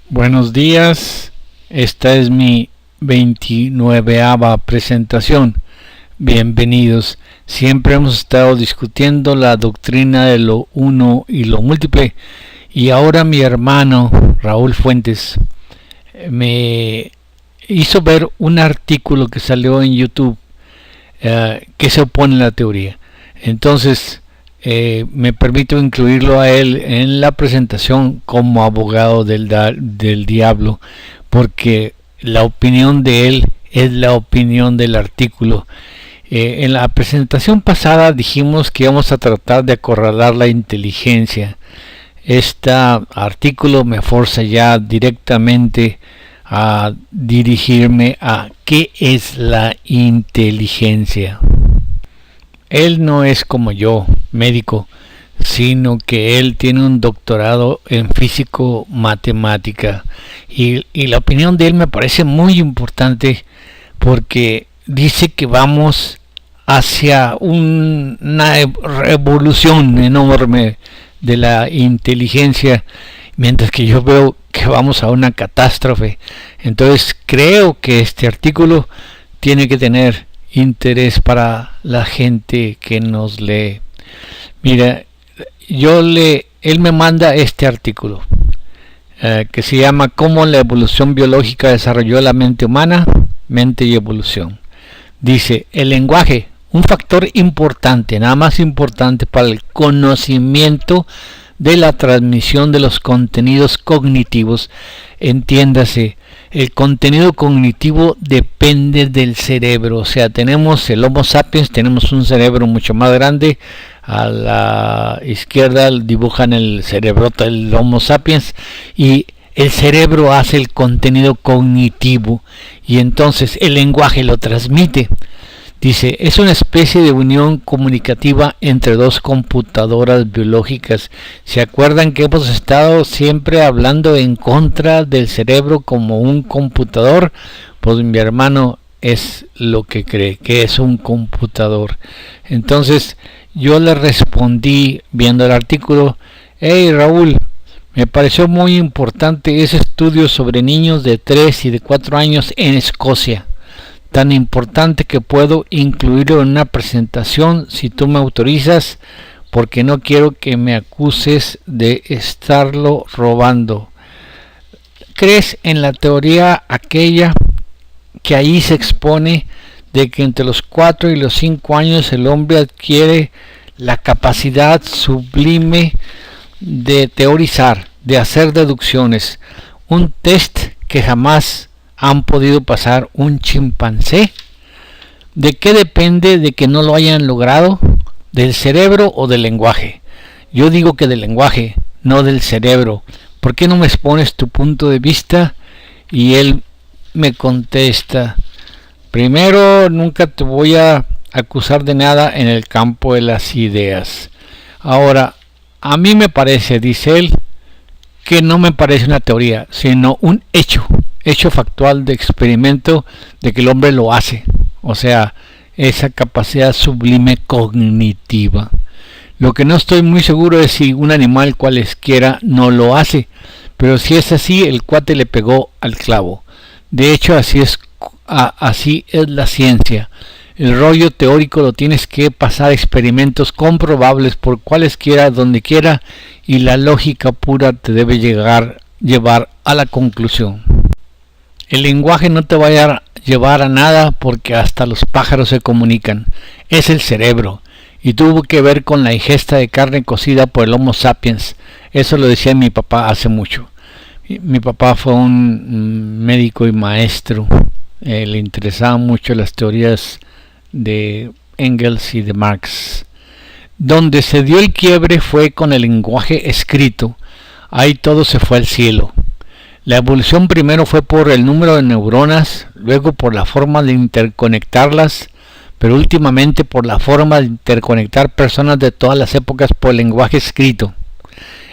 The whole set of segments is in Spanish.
Buenos días, esta es mi 29ª presentación. Bienvenidos. Siempre hemos estado discutiendo la doctrina de lo uno y lo múltiple, y ahora mi hermano Raúl Fuentes me hizo ver un artículo que salió en YouTube que se opone a la teoría. Entonces me permito incluirlo a él en la presentación como abogado del diablo, porque la opinión de él es la opinión del artículo. En la presentación pasada dijimos que íbamos a tratar de acorralar la inteligencia. Este artículo me forza ya directamente a dirigirme a qué es la inteligencia. Él no es como yo, médico, sino que él tiene un doctorado en físico-matemática, y la opinión de él me parece muy importante porque dice que vamos hacia una evolución enorme de la inteligencia, mientras que yo veo que vamos a una catástrofe. Entonces creo que este artículo tiene que tener interés para la gente que nos lee. Mira, él me manda este artículo que se llama ¿Cómo la evolución biológica desarrolló la mente humana? Mente y evolución. Dice: el lenguaje, un factor importante, nada más importante para el conocimiento de la transmisión de los contenidos cognitivos. Entiéndase, el contenido cognitivo depende del cerebro. O sea, tenemos el Homo sapiens, tenemos un cerebro mucho más grande. A la izquierda dibujan el cerebrote del Homo sapiens, y el cerebro hace el contenido cognitivo, y entonces el lenguaje lo transmite. Dice, es una especie de unión comunicativa entre dos computadoras biológicas. ¿Se acuerdan que hemos estado siempre hablando en contra del cerebro como un computador? Pues mi hermano es lo que cree, que es un computador. Entonces yo le respondí viendo el artículo: hey Raúl, me pareció muy importante ese estudio sobre niños de 3 y de 4 años en Escocia. Tan importante que puedo incluirlo en una presentación si tú me autorizas, porque no quiero que me acuses de estarlo robando. ¿Crees en la teoría aquella que ahí se expone de que entre los 4 y los 5 años el hombre adquiere la capacidad sublime de teorizar, de hacer deducciones, un test que jamás han podido pasar un chimpancé? ¿De qué depende de que no lo hayan logrado? ¿Del cerebro o del lenguaje? Yo digo que del lenguaje, no del cerebro. ¿Por qué no me expones tu punto de vista? Y él me contesta: primero, nunca te voy a acusar de nada en el campo de las ideas. Ahora, a mí me parece, dice él, que no me parece una teoría, sino un hecho factual de experimento de que el hombre lo hace. O sea, esa capacidad sublime cognitiva. Lo que no estoy muy seguro es si un animal cualesquiera no lo hace, pero si es así, el cuate le pegó al clavo. De hecho, así es la ciencia. El rollo teórico lo tienes que pasar a experimentos comprobables por cualesquiera, donde quiera, y la lógica pura te debe llevar a la conclusión. El lenguaje no te va a llevar a nada, porque hasta los pájaros se comunican. Es el cerebro, y tuvo que ver con la ingesta de carne cocida por el Homo sapiens. Eso lo decía mi papá hace mucho. Mi papá fue un médico y maestro. Le interesaban mucho las teorías de Engels y de Marx. Donde se dio el quiebre fue con el lenguaje escrito. Ahí todo se fue al cielo. La evolución primero fue por el número de neuronas, luego por la forma de interconectarlas, pero últimamente por la forma de interconectar personas de todas las épocas por el lenguaje escrito.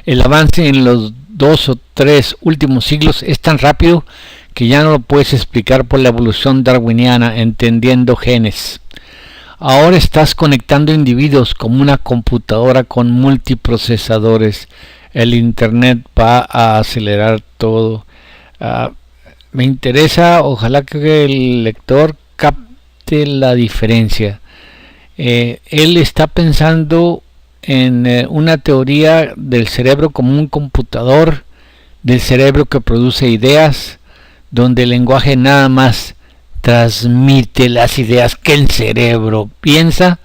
El avance en los 2 o 3 últimos siglos es tan rápido que ya no lo puedes explicar por la evolución darwiniana, entendiendo genes. Ahora estás conectando individuos como una computadora con multiprocesadores. El internet va a acelerar todo. Me interesa, ojalá que el lector capte la diferencia. Él está pensando en una teoría del cerebro como un computador, del cerebro que produce ideas, donde el lenguaje nada más transmite las ideas que el cerebro piensa,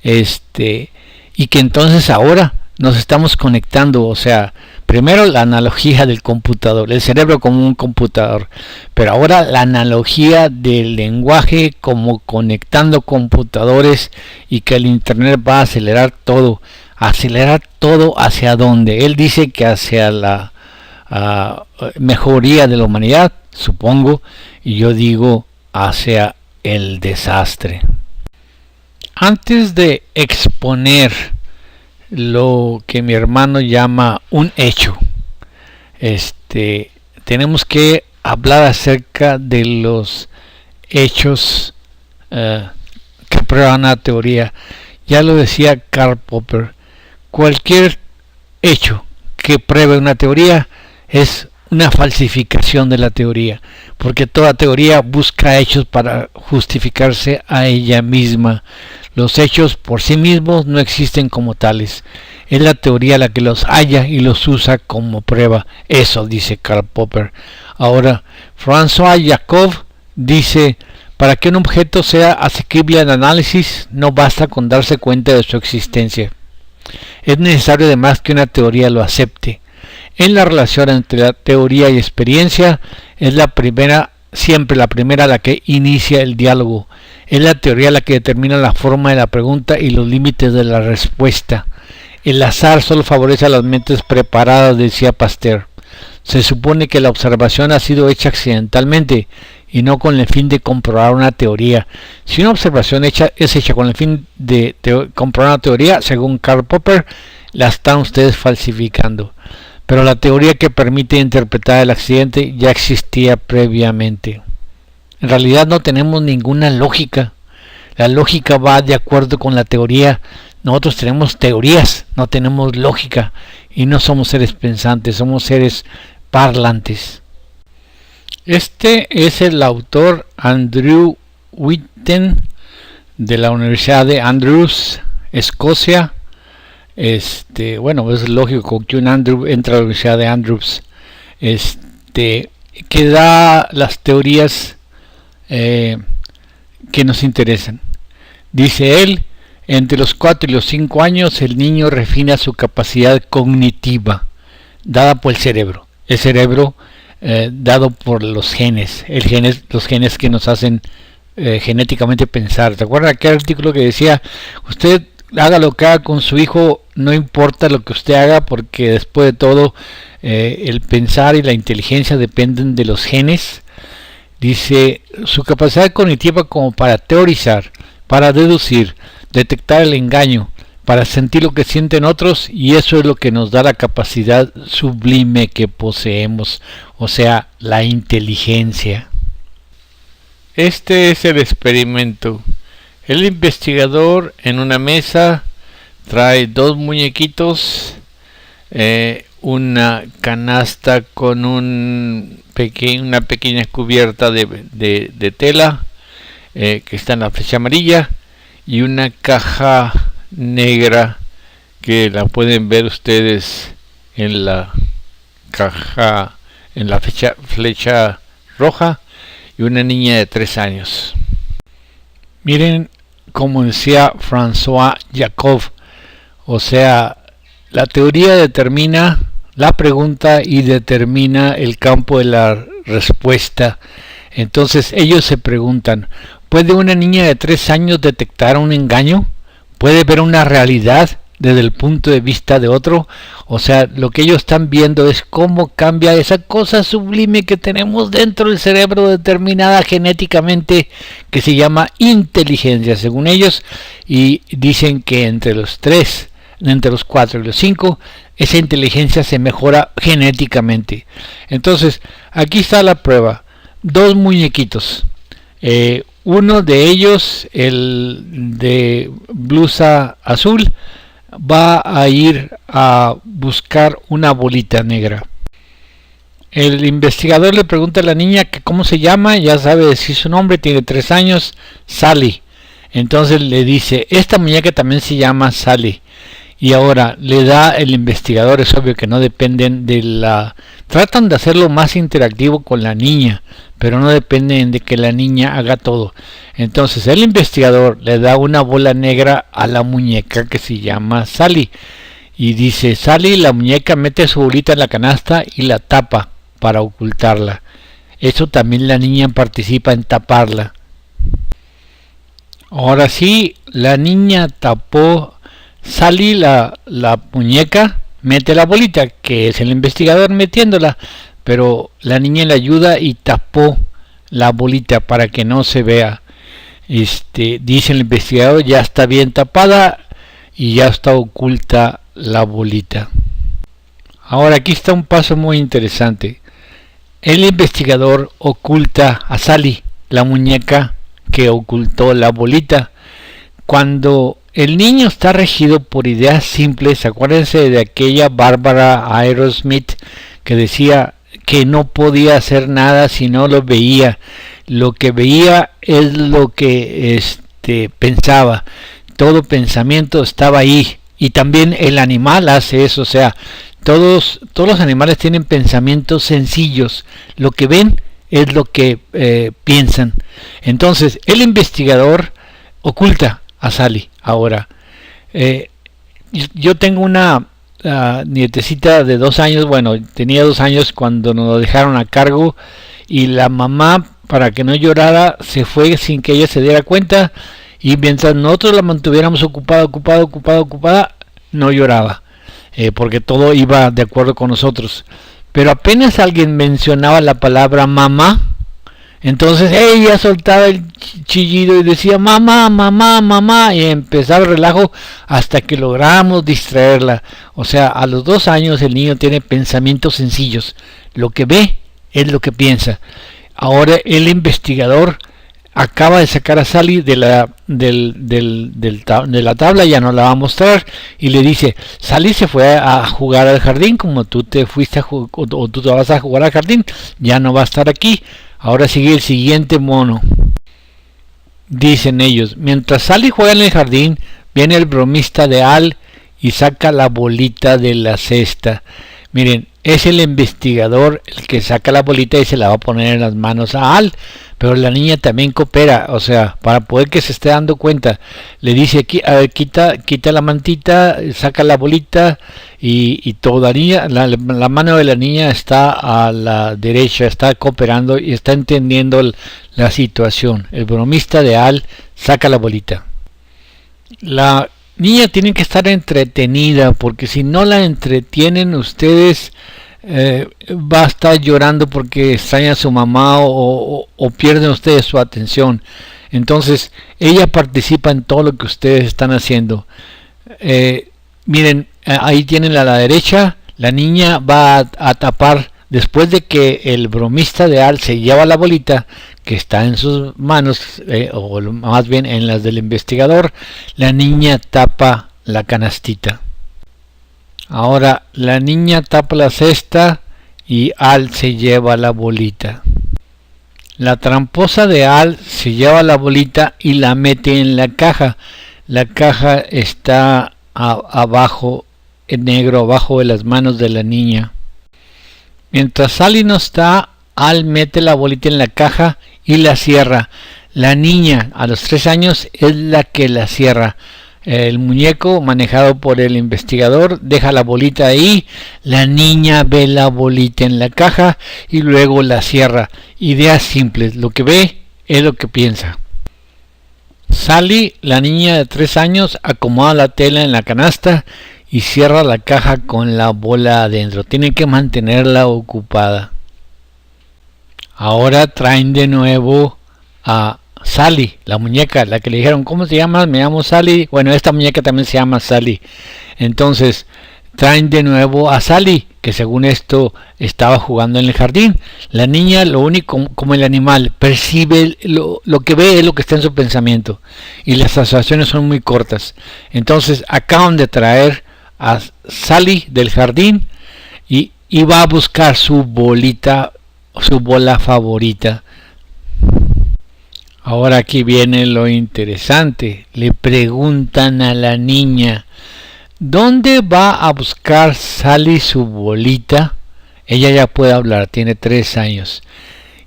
y que entonces ahora nos estamos conectando, o sea, primero la analogía del computador, el cerebro como un computador, pero ahora la analogía del lenguaje como conectando computadores, y que el internet va a acelerar todo hacia dónde. Él dice que hacia la mejoría de la humanidad, supongo, y yo digo hacia el desastre. Antes de exponer lo que mi hermano llama un hecho, tenemos que hablar acerca de los hechos que prueban la teoría. Ya lo decía Karl Popper, cualquier hecho que pruebe una teoría es una falsificación de la teoría, porque toda teoría busca hechos para justificarse a ella misma. Los hechos por sí mismos no existen como tales. Es la teoría la que los halla y los usa como prueba. Eso dice Karl Popper. Ahora, François Jacob dice, para que un objeto sea asequible al análisis, no basta con darse cuenta de su existencia. Es necesario además que una teoría lo acepte. En la relación entre la teoría y experiencia, es siempre la primera la que inicia el diálogo. Es la teoría la que determina la forma de la pregunta y los límites de la respuesta. El azar solo favorece a las mentes preparadas, decía Pasteur. Se supone que la observación ha sido hecha accidentalmente y no con el fin de comprobar una teoría. Si una observación es hecha con el fin de comprobar una teoría, según Karl Popper, la están ustedes falsificando. Pero la teoría que permite interpretar el accidente ya existía previamente. En realidad no tenemos ninguna lógica. La lógica va de acuerdo con la teoría. Nosotros tenemos teorías, no tenemos lógica, y no somos seres pensantes, somos seres parlantes. Este es el autor Andrew Whitten, de la Universidad de Andrews, Escocia. Bueno, es lógico que un Andrew entre a la Universidad de Andrews, que da las teorías que nos interesan. Dice él, entre los 4 y los 5 años el niño refina su capacidad cognitiva, dada por el cerebro. El cerebro dado por los genes, los genes que nos hacen genéticamente pensar. ¿Te acuerdas aquel artículo que decía, usted haga lo que haga con su hijo, no importa lo que usted haga, porque después de todo el pensar y la inteligencia dependen de los genes? Dice, su capacidad cognitiva como para teorizar, para deducir, detectar el engaño, para sentir lo que sienten otros, y eso es lo que nos da la capacidad sublime que poseemos, o sea, la inteligencia. Este es el experimento. El investigador en una mesa trae 2 muñequitos, una canasta con una pequeña cubierta de tela que está en la flecha amarilla, y una caja negra que la pueden ver ustedes en la caja, en la flecha roja, y una niña de 3 años. Miren, como decía François Jacob, o sea, la teoría determina la pregunta y determina el campo de la respuesta. Entonces ellos se preguntan, ¿puede una niña de 3 años detectar un engaño? ¿Puede ver una realidad desde el punto de vista de otro? O sea, lo que ellos están viendo es cómo cambia esa cosa sublime que tenemos dentro del cerebro, determinada genéticamente, que se llama inteligencia, según ellos, y dicen que entre los 4 y los 5, esa inteligencia se mejora genéticamente. Entonces, aquí está la prueba. 2 muñequitos. Uno de ellos, el de blusa azul, va a ir a buscar una bolita negra. el investigador le pregunta a la niña que cómo se llama, ya sabe decir su nombre, tiene 3 años, Sally. Entonces le dice, esta muñeca también se llama Sally. Y ahora le da el investigador, es obvio que no dependen de la... Tratan de hacerlo más interactivo con la niña, pero no dependen de que la niña haga todo. Entonces el investigador le da una bola negra a la muñeca que se llama Sally. Y dice, Sally, la muñeca mete su bolita en la canasta y la tapa para ocultarla. Eso también la niña participa en taparla. Ahora sí, la niña tapó, Sally la muñeca, mete la bolita, que es el investigador metiéndola, pero la niña le ayuda y tapó la bolita para que no se vea. Dice el investigador, ya está bien tapada y ya está oculta la bolita. Ahora aquí está un paso muy interesante. El investigador oculta a Sally, la muñeca que ocultó la bolita. Cuando el niño está regido por ideas simples, acuérdense de aquella Bárbara Aerosmith que decía que no podía hacer nada si no lo veía. Lo que veía es lo que pensaba. Todo pensamiento estaba ahí. Y también el animal hace eso, o sea, todos los animales tienen pensamientos sencillos. Lo que ven es lo que piensan. Entonces, el investigador oculta a Sally. Ahora, yo tengo una nietecita de 2 años, bueno, tenía 2 años cuando nos lo dejaron a cargo, y la mamá, para que no llorara, se fue sin que ella se diera cuenta, y mientras nosotros la mantuviéramos ocupada, no lloraba, porque todo iba de acuerdo con nosotros. Pero apenas alguien mencionaba la palabra mamá, entonces ella soltaba el chillido y decía mamá, mamá, mamá, y empezaba el relajo hasta que logramos distraerla. O sea, a los 2 años el niño tiene pensamientos sencillos. Lo que ve es lo que piensa. Ahora el investigador acaba de sacar a Sally de la tabla, ya no la va a mostrar, y le dice, Sally se fue a jugar al jardín, como tú te fuiste o tú te vas a jugar al jardín, ya no va a estar aquí. Ahora sigue el siguiente mono. Dicen ellos, mientras Sally juega en el jardín, viene el bromista de Al y saca la bolita de la cesta. Miren, es el investigador el que saca la bolita y se la va a poner en las manos a Al, pero la niña también coopera, o sea, para poder que se esté dando cuenta, le dice aquí, a ver, quita la mantita, saca la bolita, y todavía la mano de la niña está a la derecha, está cooperando y está entendiendo la situación. El bromista de Al saca la bolita. La niña tiene que estar entretenida, porque si no la entretienen ustedes, va a estar llorando porque extraña a su mamá, o pierden ustedes su atención. Entonces ella participa en todo lo que ustedes están haciendo. Miren, ahí tienen a la derecha, la niña va a tapar, después de que el bromista de Al se lleva la bolita que está en sus manos, o más bien en las del investigador, la niña tapa la canastita. Ahora la niña tapa la cesta y Al se lleva la bolita. La tramposa de Al se lleva la bolita y la mete en la caja. La caja está abajo, en negro, abajo de las manos de la niña. Mientras Sally no está, Al mete la bolita en la caja y la cierra. La niña a los 3 años es la que la cierra. El muñeco, manejado por el investigador, deja la bolita ahí, la niña ve la bolita en la caja y luego la cierra. Ideas simples, lo que ve es lo que piensa. Sally, la niña de 3 años, acomoda la tela en la canasta y cierra la caja con la bola adentro. Tienen que mantenerla ocupada. Ahora traen de nuevo a Sally, la muñeca, la que le dijeron, ¿cómo te llamas? Me llamo Sally. Bueno, esta muñeca también se llama Sally. Entonces traen de nuevo a Sally, que según esto estaba jugando en el jardín. La niña, lo único, como el animal, percibe lo que ve, es lo que está en su pensamiento, y las asociaciones son muy cortas. Entonces acaban de traer a Sally del jardín, y y va a buscar su bolita, su bola favorita. Ahora aquí viene lo interesante. Le preguntan a la niña, ¿dónde va a buscar Sally su bolita? Ella ya puede hablar, tiene 3 años.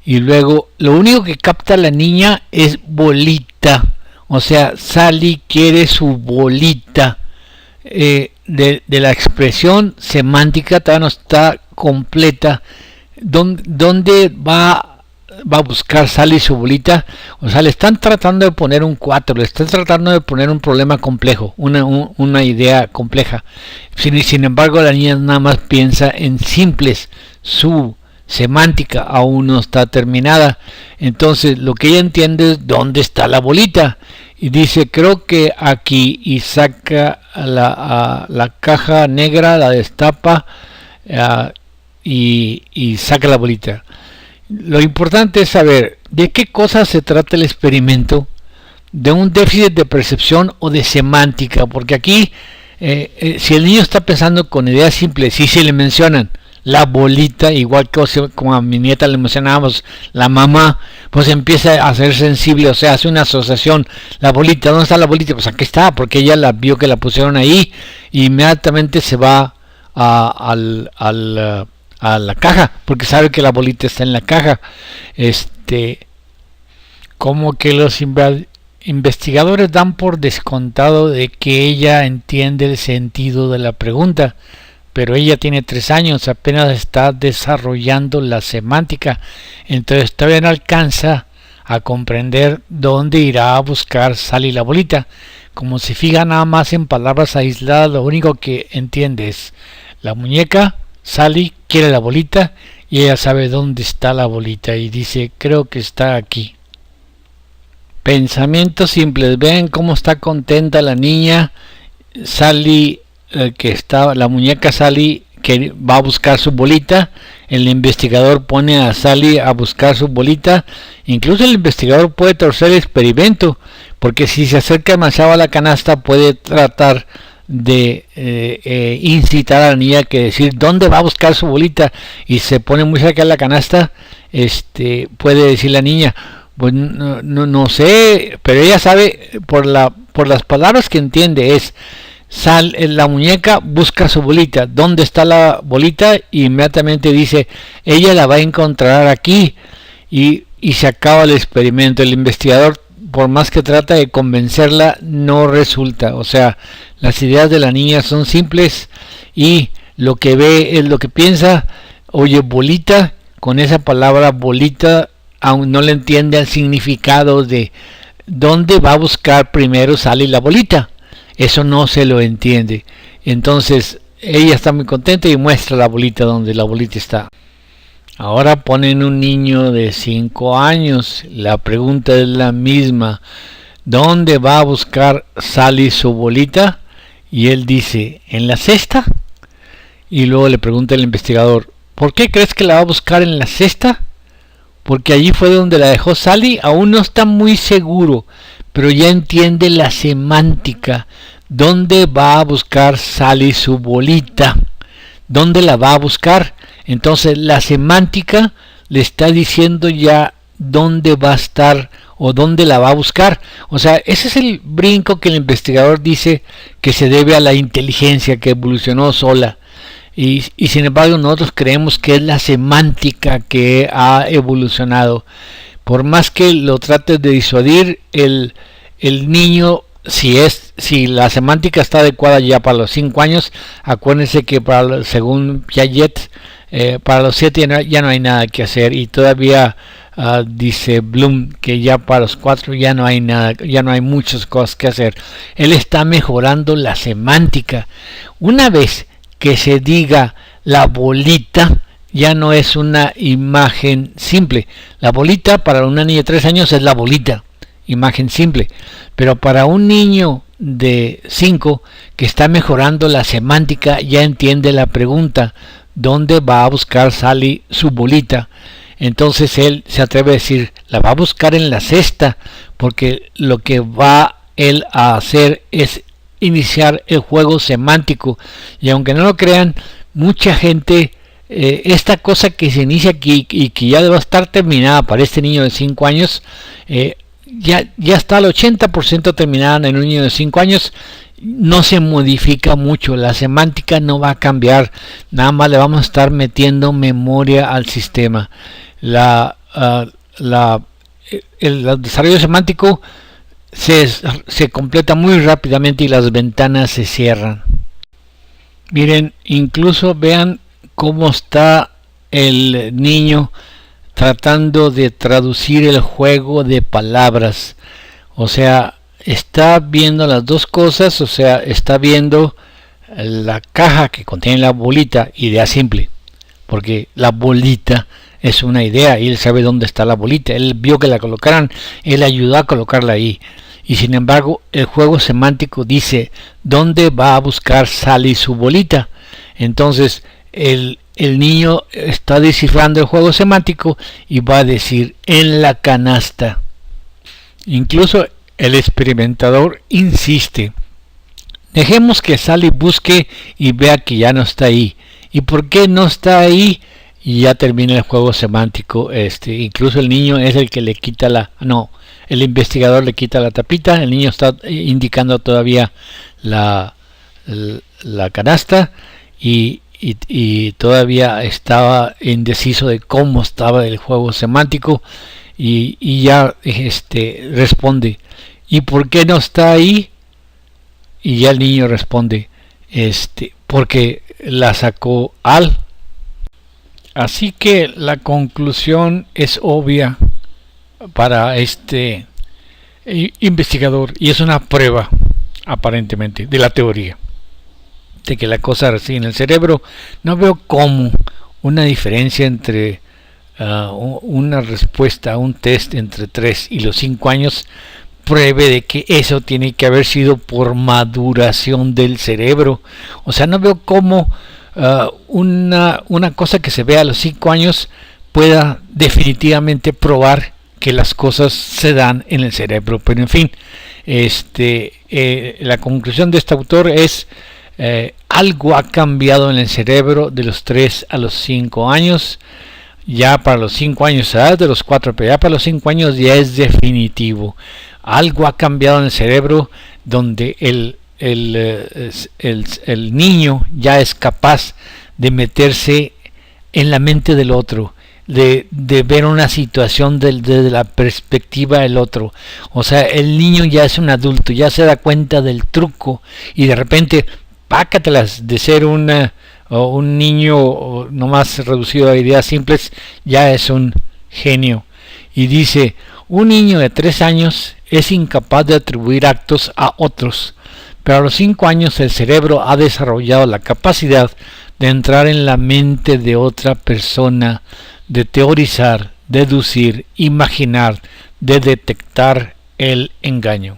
Y luego, lo único que capta la niña es bolita. O sea, Sally quiere su bolita. De la expresión semántica todavía no está completa. ¿Dónde va a buscar Sally su bolita? O sea, le están tratando de poner un 4, le están tratando de poner un problema complejo, una idea compleja. Sin embargo, la niña nada más piensa en simples. Su semántica aún no está terminada. Entonces, lo que ella entiende es dónde está la bolita. Y dice, creo que aquí, y saca la caja negra, la destapa y saca la bolita. Lo importante es saber de qué cosa se trata el experimento, de un déficit de percepción o de semántica, porque aquí, si el niño está pensando con ideas simples, si se le mencionan la bolita, igual que como a mi nieta le mencionábamos la mamá, pues empieza a ser sensible, o sea, hace una asociación. La bolita, ¿dónde está la bolita? Pues aquí está, porque ella la vio que la pusieron ahí, y inmediatamente se va a la caja, porque sabe que la bolita está en la caja. Como que los investigadores dan por descontado de que ella entiende el sentido de la pregunta, pero ella tiene 3 años, apenas está desarrollando la semántica, entonces todavía no alcanza a comprender dónde irá a buscar Sally la bolita. Como se fija nada más en palabras aisladas, lo único que entiende es la muñeca, Sally quiere la bolita y ella sabe dónde está la bolita y dice, creo que está aquí. Pensamientos simples. Vean cómo está contenta la niña. Sally, la muñeca Sally que va a buscar su bolita. El investigador pone a Sally a buscar su bolita. Incluso el investigador puede torcer el experimento, porque si se acerca demasiado a la canasta puede tratar de incitar a la niña que decir dónde va a buscar su bolita, y se pone muy cerca de la canasta, puede decir la niña, pues no sé, pero ella sabe por las palabras que entiende es la muñeca busca su bolita, ¿dónde está la bolita? Y inmediatamente dice, ella la va a encontrar aquí, y se acaba el experimento. El investigador, por más que trata de convencerla, no resulta. O sea, las ideas de la niña son simples y lo que ve es lo que piensa. Oye, bolita, con esa palabra bolita aún no le entiende el significado de dónde va a buscar primero Sally la bolita. Eso no se lo entiende. Entonces ella está muy contenta y muestra la bolita donde la bolita está. Ahora ponen un niño de 5 años. La pregunta es la misma. ¿Dónde va a buscar Sally su bolita? Y él dice, ¿en la cesta? Y luego le pregunta el investigador, ¿por qué crees que la va a buscar en la cesta? Porque allí fue donde la dejó Sally. Aún no está muy seguro, pero ya entiende la semántica. ¿Dónde va a buscar Sally su bolita? ¿Dónde la va a buscar? Entonces la semántica le está diciendo ya dónde va a estar o dónde la va a buscar. O sea, ese es el brinco que el investigador dice que se debe a la inteligencia que evolucionó sola. Y sin embargo nosotros creemos que es la semántica que ha evolucionado. Por más que lo trates de disuadir, el niño, si la semántica está adecuada ya para los 5 años, acuérdense que según Piaget, para los 7 ya no hay nada que hacer, y todavía dice Bloom que ya para los 4 ya no hay nada, ya no hay muchas cosas que hacer. Él está mejorando la semántica. Una vez que se diga la bolita, ya no es una imagen simple. La bolita para una niña de 3 años es la bolita, imagen simple, pero para un niño de 5 que está mejorando la semántica, ya entiende la pregunta, ¿dónde va a buscar Sally su bolita? Entonces él se atreve a decir, la va a buscar en la cesta, porque lo que va él a hacer es iniciar el juego semántico. Y aunque no lo crean, mucha gente esta cosa que se inicia aquí y que ya debe estar terminada para este niño de 5 años, ya está al 80% terminada en un niño de 5 años. No se modifica mucho, la semántica no va a cambiar, nada más le vamos a estar metiendo memoria al sistema. El desarrollo semántico se completa muy rápidamente y las ventanas se cierran. Miren, incluso vean cómo está el niño tratando de traducir el juego de palabras. O sea, está viendo las dos cosas, o sea, está viendo la caja que contiene la bolita, idea simple, porque la bolita es una idea y él sabe dónde está la bolita, él vio que la colocaran, él ayudó a colocarla ahí. Y sin embargo, el juego semántico dice dónde va a buscar Sally su bolita. Entonces, el niño está descifrando el juego semántico y va a decir en la canasta. Incluso el experimentador insiste. Dejemos que Sally busque y vea que ya no está ahí. ¿Y por qué no está ahí? Y ya termina el juego semántico. Incluso el niño es el que le quita el investigador le quita la tapita. El niño está indicando todavía la canasta y todavía estaba indeciso de cómo estaba el juego semántico y ya responde. ¿Y por qué no está ahí? Y ya el niño responde, porque la sacó Al. Así que la conclusión es obvia para este investigador y es una prueba aparentemente de la teoría de que la cosa reside en el cerebro. No veo cómo una diferencia entre una respuesta a un test entre 3 y los 5 años pruebe de que eso tiene que haber sido por maduración del cerebro. O sea, no veo cómo una cosa que se ve a los 5 años pueda definitivamente probar que las cosas se dan en el cerebro. Pero en fin, la conclusión de este autor es algo ha cambiado en el cerebro de los 3 a los 5 años. Ya para los 5 años, de los 4, pero ya para los 5 años ya es definitivo. Algo ha cambiado en el cerebro donde el niño ya es capaz de meterse en la mente del otro, de ver una situación desde la perspectiva del otro. O sea, el niño ya es un adulto, ya se da cuenta del truco y de repente, pácatelas de ser un niño nomás reducido a ideas simples, ya es un genio. Y dice, un niño de 3 años es incapaz de atribuir actos a otros, pero a los 5 años el cerebro ha desarrollado la capacidad de entrar en la mente de otra persona, de teorizar, deducir, imaginar, de detectar el engaño.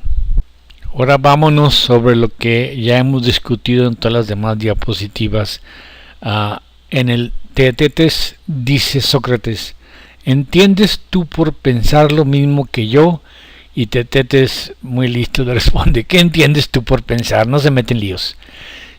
Ahora vámonos sobre lo que ya hemos discutido en todas las demás diapositivas. En el Teetetes dice Sócrates, ¿entiendes tú por pensar lo mismo que yo? Y Teetetes, muy listo, le responde, ¿qué entiendes tú por pensar? No se meten líos.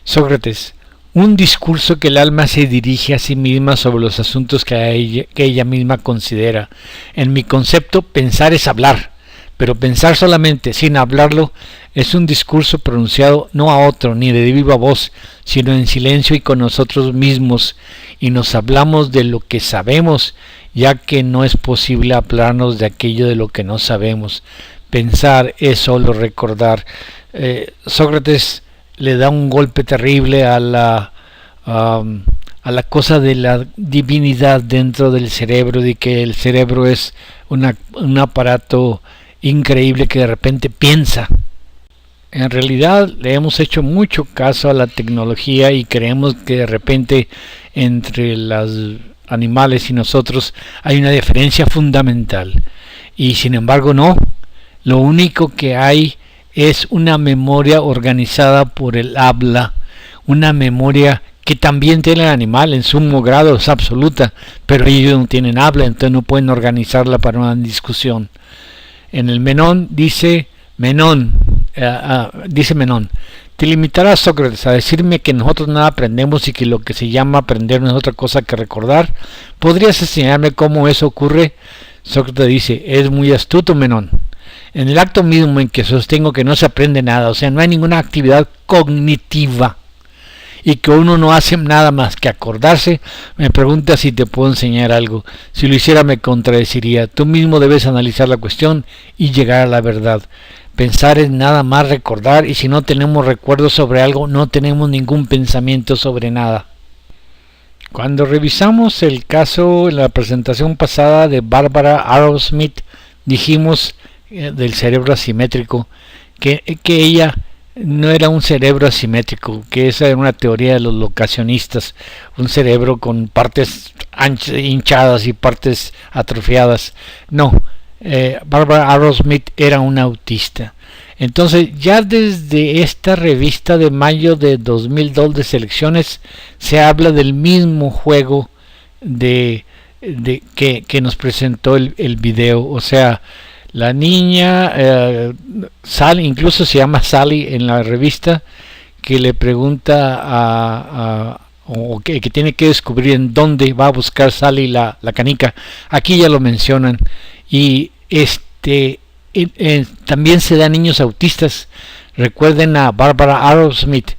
Sócrates, un discurso que el alma se dirige a sí misma sobre los asuntos que ella misma considera. En mi concepto, pensar es hablar, pero pensar solamente sin hablarlo es un discurso pronunciado no a otro ni de viva voz, sino en silencio y con nosotros mismos, y nos hablamos de lo que sabemos, ya que no es posible hablarnos de aquello de lo que no sabemos. Pensar es solo recordar. Sócrates le da un golpe terrible a la cosa de la divinidad dentro del cerebro, de que el cerebro es un aparato increíble que de repente piensa. En realidad le hemos hecho mucho caso a la tecnología y creemos que de repente entre los animales y nosotros hay una diferencia fundamental. Y sin embargo no. Lo único que hay es una memoria organizada por el habla, una memoria que también tiene el animal en sumo grado, es absoluta, pero ellos no tienen habla, entonces no pueden organizarla para una discusión. En el Menón dice Menón, Te limitarás, Sócrates, a decirme que nosotros nada aprendemos y que lo que se llama aprender no es otra cosa que recordar. ¿Podrías enseñarme cómo eso ocurre? Sócrates dice, es muy astuto, Menón. En el acto mismo en que sostengo que no se aprende nada, o sea, no hay ninguna actividad cognitiva y que uno no hace nada más que acordarse, me pregunta si te puedo enseñar algo. Si lo hiciera me contradeciría. Tú mismo debes analizar la cuestión y llegar a la verdad. Pensar es nada más recordar, y si no tenemos recuerdos sobre algo, no tenemos ningún pensamiento sobre nada. Cuando revisamos el caso en la presentación pasada de Barbara Arrowsmith, dijimos del cerebro asimétrico, que ella no era un cerebro asimétrico, que esa era una teoría de los locacionistas, un cerebro con partes hinchadas y partes atrofiadas. No, Barbara Arrowsmith era una autista. Entonces, ya desde esta revista de mayo de 2002 de selecciones se habla del mismo juego que nos presentó el video. O sea, la niña Sally, incluso se llama Sally en la revista, que le pregunta o que tiene que descubrir en dónde va a buscar Sally la canica. Aquí ya lo mencionan. Y también se da a niños autistas. Recuerden a Barbara Arrowsmith.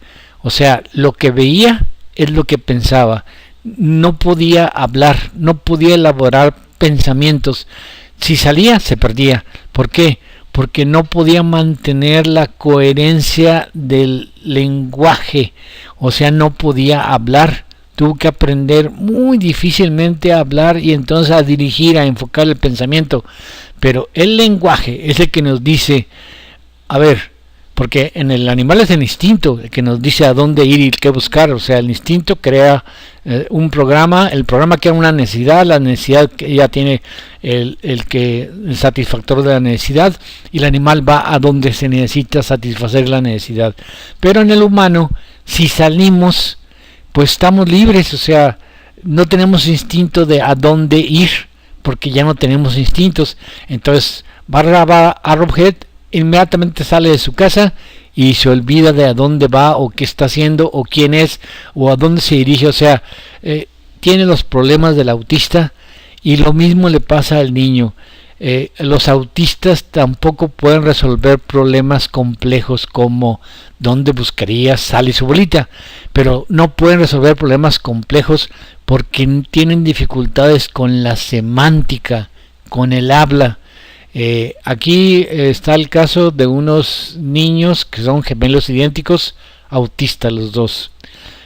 O sea, lo que veía es lo que pensaba. No podía hablar, no podía elaborar pensamientos. Si salía, se perdía. ¿Por qué? Porque no podía mantener la coherencia del lenguaje. O sea, no podía hablar. Tuvo que aprender muy difícilmente a hablar y entonces a dirigir, a enfocar el pensamiento. Pero el lenguaje es el que nos dice, a ver, porque en el animal es el instinto el que nos dice a dónde ir y qué buscar. O sea, el instinto crea un programa, el programa crea una necesidad, la necesidad que ya tiene el satisfactor de la necesidad, y el animal va a donde se necesita satisfacer la necesidad. Pero en el humano, si salimos, pues estamos libres, o sea, no tenemos instinto de a dónde ir, porque ya no tenemos instintos. Entonces, Barbara Arrowhead inmediatamente sale de su casa y se olvida de a dónde va, o qué está haciendo, o quién es, o a dónde se dirige. O sea, tiene los problemas del autista, y lo mismo le pasa al niño. Los autistas tampoco pueden resolver problemas complejos como dónde buscaría Sally su bolita, pero no pueden resolver problemas complejos porque tienen dificultades con la semántica, con el habla. Aquí está el caso de unos niños que son gemelos idénticos, autistas los dos.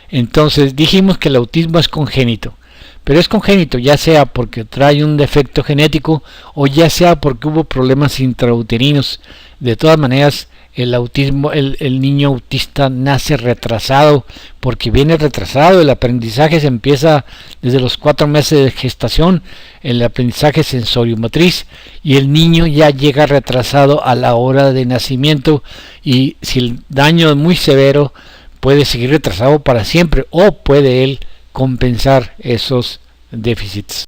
Entonces dijimos que el autismo es congénito. Pero es congénito, ya sea porque trae un defecto genético o ya sea porque hubo problemas intrauterinos. De todas maneras, el autismo, el niño autista nace retrasado, porque viene retrasado. El aprendizaje se empieza desde los 4 meses de gestación, el aprendizaje sensoriomotriz, y el niño ya llega retrasado a la hora de nacimiento, y si el daño es muy severo, puede seguir retrasado para siempre, o puede él compensar esos déficits.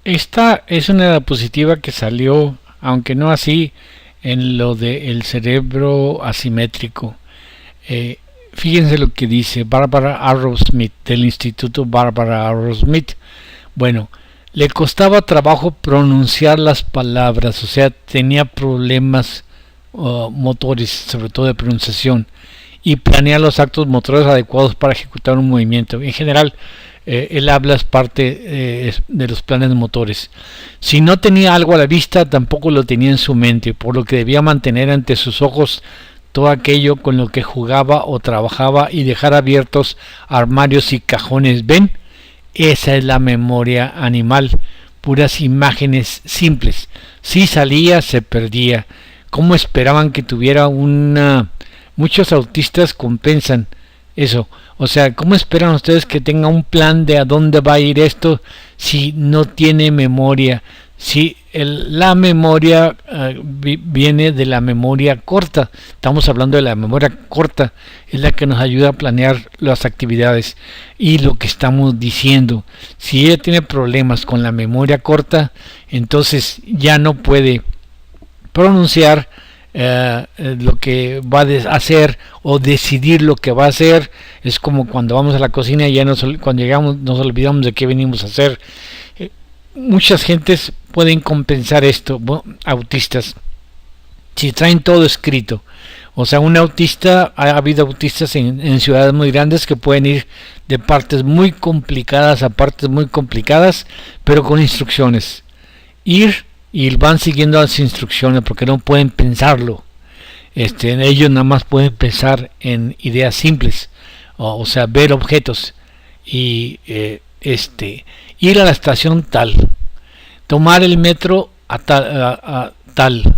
Esta es una diapositiva que salió, aunque no así, en lo del cerebro asimétrico. Fíjense lo que dice Barbara Arrowsmith, del Instituto Barbara Arrowsmith. Bueno, le costaba trabajo pronunciar las palabras, o sea, tenía problemas motores, sobre todo de pronunciación, y planear los actos motores adecuados para ejecutar un movimiento. En general, el habla es parte de los planes motores. Si no tenía algo a la vista, tampoco lo tenía en su mente, por lo que debía mantener ante sus ojos todo aquello con lo que jugaba o trabajaba y dejar abiertos armarios y cajones. ¿Ven? Esa es la memoria animal, puras imágenes simples. Si salía, se perdía. ¿Cómo esperaban que tuviera una...? Muchos autistas compensan eso. O sea, ¿cómo esperan ustedes que tenga un plan de a dónde va a ir esto si no tiene memoria? Si la memoria viene de la memoria corta. Estamos hablando de la memoria corta. Es la que nos ayuda a planear las actividades y lo que estamos diciendo. Si ella tiene problemas con la memoria corta, entonces ya no puede pronunciar lo que va a hacer o decidir lo que va a hacer. Es como cuando vamos a la cocina y ya cuando llegamos nos olvidamos de qué venimos a hacer. Muchas gentes pueden compensar esto, autistas, si traen todo escrito. O sea, un autista, ha habido autistas en ciudades muy grandes que pueden ir de partes muy complicadas a partes muy complicadas, pero con instrucciones. Ir y van siguiendo las instrucciones porque no pueden pensarlo. Ellos nada más pueden pensar en ideas simples, o sea, ver objetos y ir a la estación tal, tomar el metro a tal,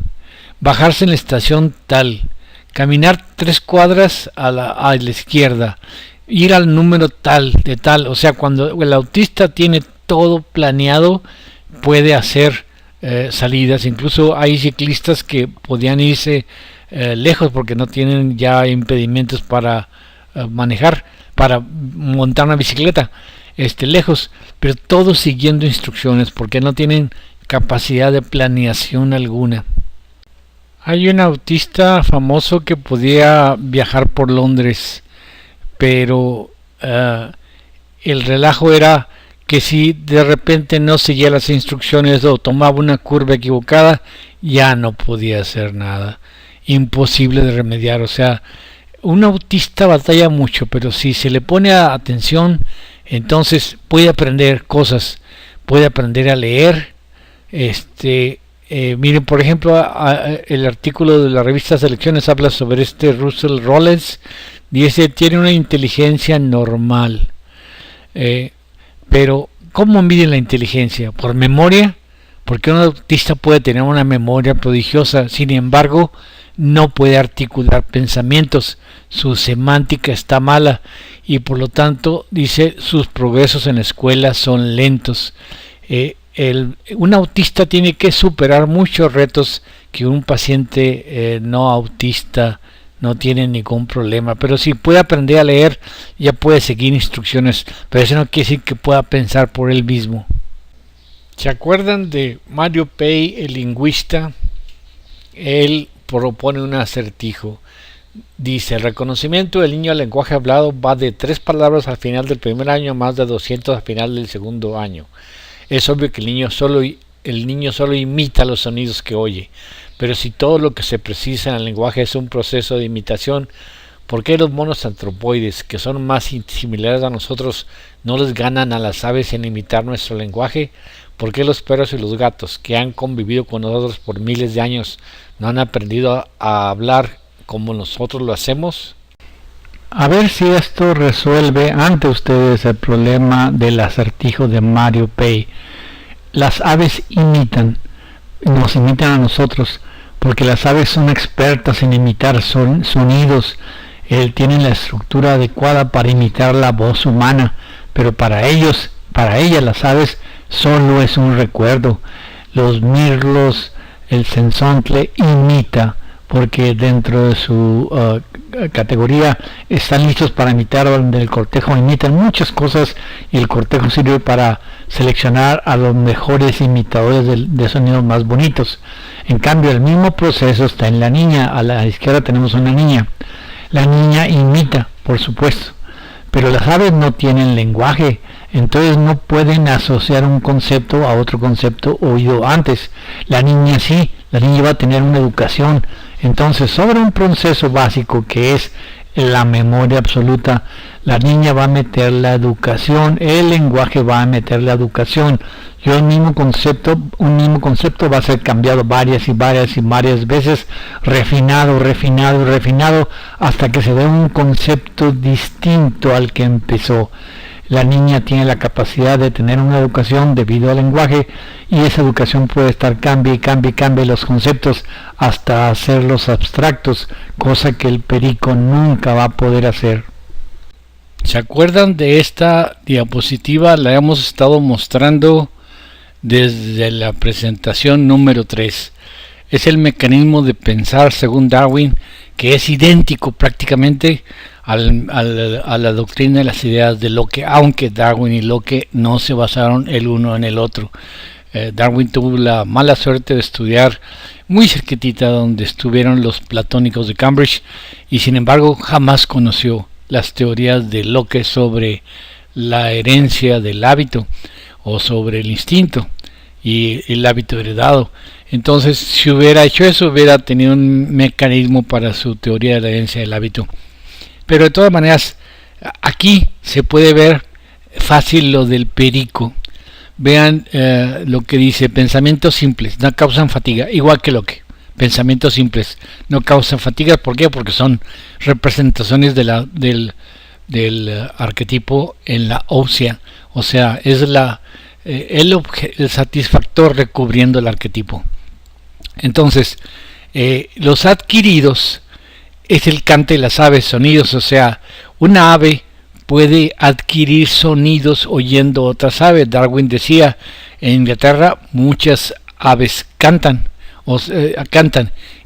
bajarse en la estación tal, caminar 3 cuadras a la izquierda, ir al número tal, de tal. O sea, cuando el autista tiene todo planeado, puede hacer salidas. Incluso hay ciclistas que podían irse lejos porque no tienen ya impedimentos para manejar, para montar una bicicleta lejos, pero todo siguiendo instrucciones porque no tienen capacidad de planeación alguna. Hay un autista famoso que podía viajar por Londres, pero el relajo era que si de repente no seguía las instrucciones o tomaba una curva equivocada, ya no podía hacer nada. Imposible de remediar. O sea, un autista batalla mucho, pero si se le pone atención, entonces puede aprender cosas, puede aprender a leer. Miren, por ejemplo, el artículo de la revista Selecciones habla sobre Russell Rollins. Dice, tiene una inteligencia normal. Pero, ¿cómo miden la inteligencia? ¿Por memoria? Porque un autista puede tener una memoria prodigiosa, sin embargo, no puede articular pensamientos. Su semántica está mala y por lo tanto, dice, sus progresos en la escuela son lentos. Un autista tiene que superar muchos retos que un paciente no autista no tiene ningún problema, pero si puede aprender a leer, ya puede seguir instrucciones, pero eso no quiere decir que pueda pensar por él mismo. ¿Se acuerdan de Mario Pei, el lingüista? Él propone un acertijo. Dice, el reconocimiento del niño al lenguaje hablado va de 3 palabras al final del primer año a más de 200 al final del segundo año. Es obvio que el niño solo imita los sonidos que oye, pero si todo lo que se precisa en el lenguaje es un proceso de imitación, ¿por qué los monos antropoides, que son más similares a nosotros, no les ganan a las aves en imitar nuestro lenguaje? ¿Por qué los perros y los gatos, que han convivido con nosotros por miles de años, no han aprendido a hablar como nosotros lo hacemos? A ver si esto resuelve ante ustedes el problema del acertijo de Mario Pei. Las aves nos imitan a nosotros, porque las aves son expertas en imitar sonidos. Tienen la estructura adecuada para imitar la voz humana, pero para ellas las aves solo es un recuerdo. Los mirlos, el sensontle imita, porque dentro de su categoría están listos para imitar, donde el cortejo imitan muchas cosas y el cortejo sirve para seleccionar a los mejores imitadores de sonidos más bonitos. En cambio, el mismo proceso está en la niña. A la izquierda tenemos una niña. La niña imita, por supuesto, pero las aves no tienen lenguaje, entonces no pueden asociar un concepto a otro concepto oído antes. La niña sí, la niña va a tener una educación. Entonces, sobre un proceso básico que es la memoria absoluta, la niña va a meter la educación, el lenguaje va a meter la educación. Un mismo concepto va a ser cambiado varias veces, refinado, hasta que se dé un concepto distinto al que empezó. La niña tiene la capacidad de tener una educación debido al lenguaje, y esa educación puede estar cambie los conceptos hasta hacerlos abstractos, cosa que el perico nunca va a poder hacer. ¿Se acuerdan de esta diapositiva? La hemos estado mostrando desde la presentación número 3. Es el mecanismo de pensar según Darwin, que es idéntico prácticamente a la doctrina de las ideas de Locke, aunque Darwin y Locke no se basaron el uno en el otro. Darwin tuvo la mala suerte de estudiar muy cerquitita donde estuvieron los platónicos de Cambridge, y sin embargo jamás conoció las teorías de Locke sobre la herencia del hábito o sobre el instinto y el hábito heredado. Entonces, si hubiera hecho eso, hubiera tenido un mecanismo para su teoría de la herencia del hábito. Pero de todas maneras, aquí se puede ver fácil lo del perico. Vean lo que dice: pensamientos simples no causan fatiga, igual que Locke. Pensamientos simples no causan fatiga. ¿Por qué? Porque son representaciones del arquetipo en la ósea. O sea, es el satisfactor recubriendo el arquetipo. Entonces, los adquiridos es el cante de las aves, sonidos. O sea, una ave puede adquirir sonidos oyendo otras aves. Darwin decía, en Inglaterra muchas aves cantan,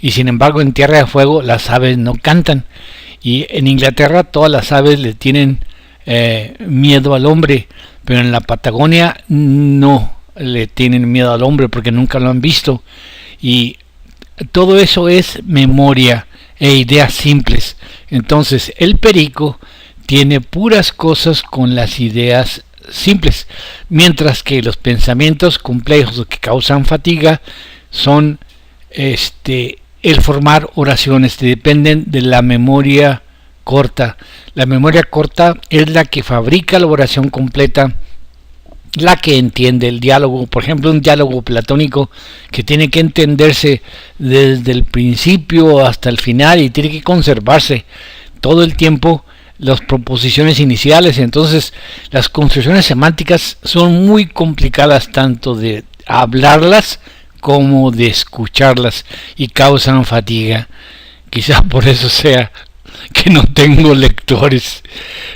y sin embargo en Tierra de Fuego las aves no cantan. Y en Inglaterra todas las aves le tienen miedo al hombre, pero en la Patagonia no le tienen miedo al hombre porque nunca lo han visto. Y todo eso es memoria e ideas simples. Entonces el perico tiene puras cosas con las ideas simples, mientras que los pensamientos complejos que causan fatiga son el formar oraciones, dependen de la memoria corta. La memoria corta es la que fabrica la oración completa, la que entiende el diálogo. Por ejemplo, un diálogo platónico que tiene que entenderse desde el principio hasta el final y tiene que conservarse todo el tiempo las proposiciones iniciales. Entonces las construcciones semánticas son muy complicadas, tanto de hablarlas como de escucharlas, y causan fatiga. Quizá por eso sea que no tengo lectores.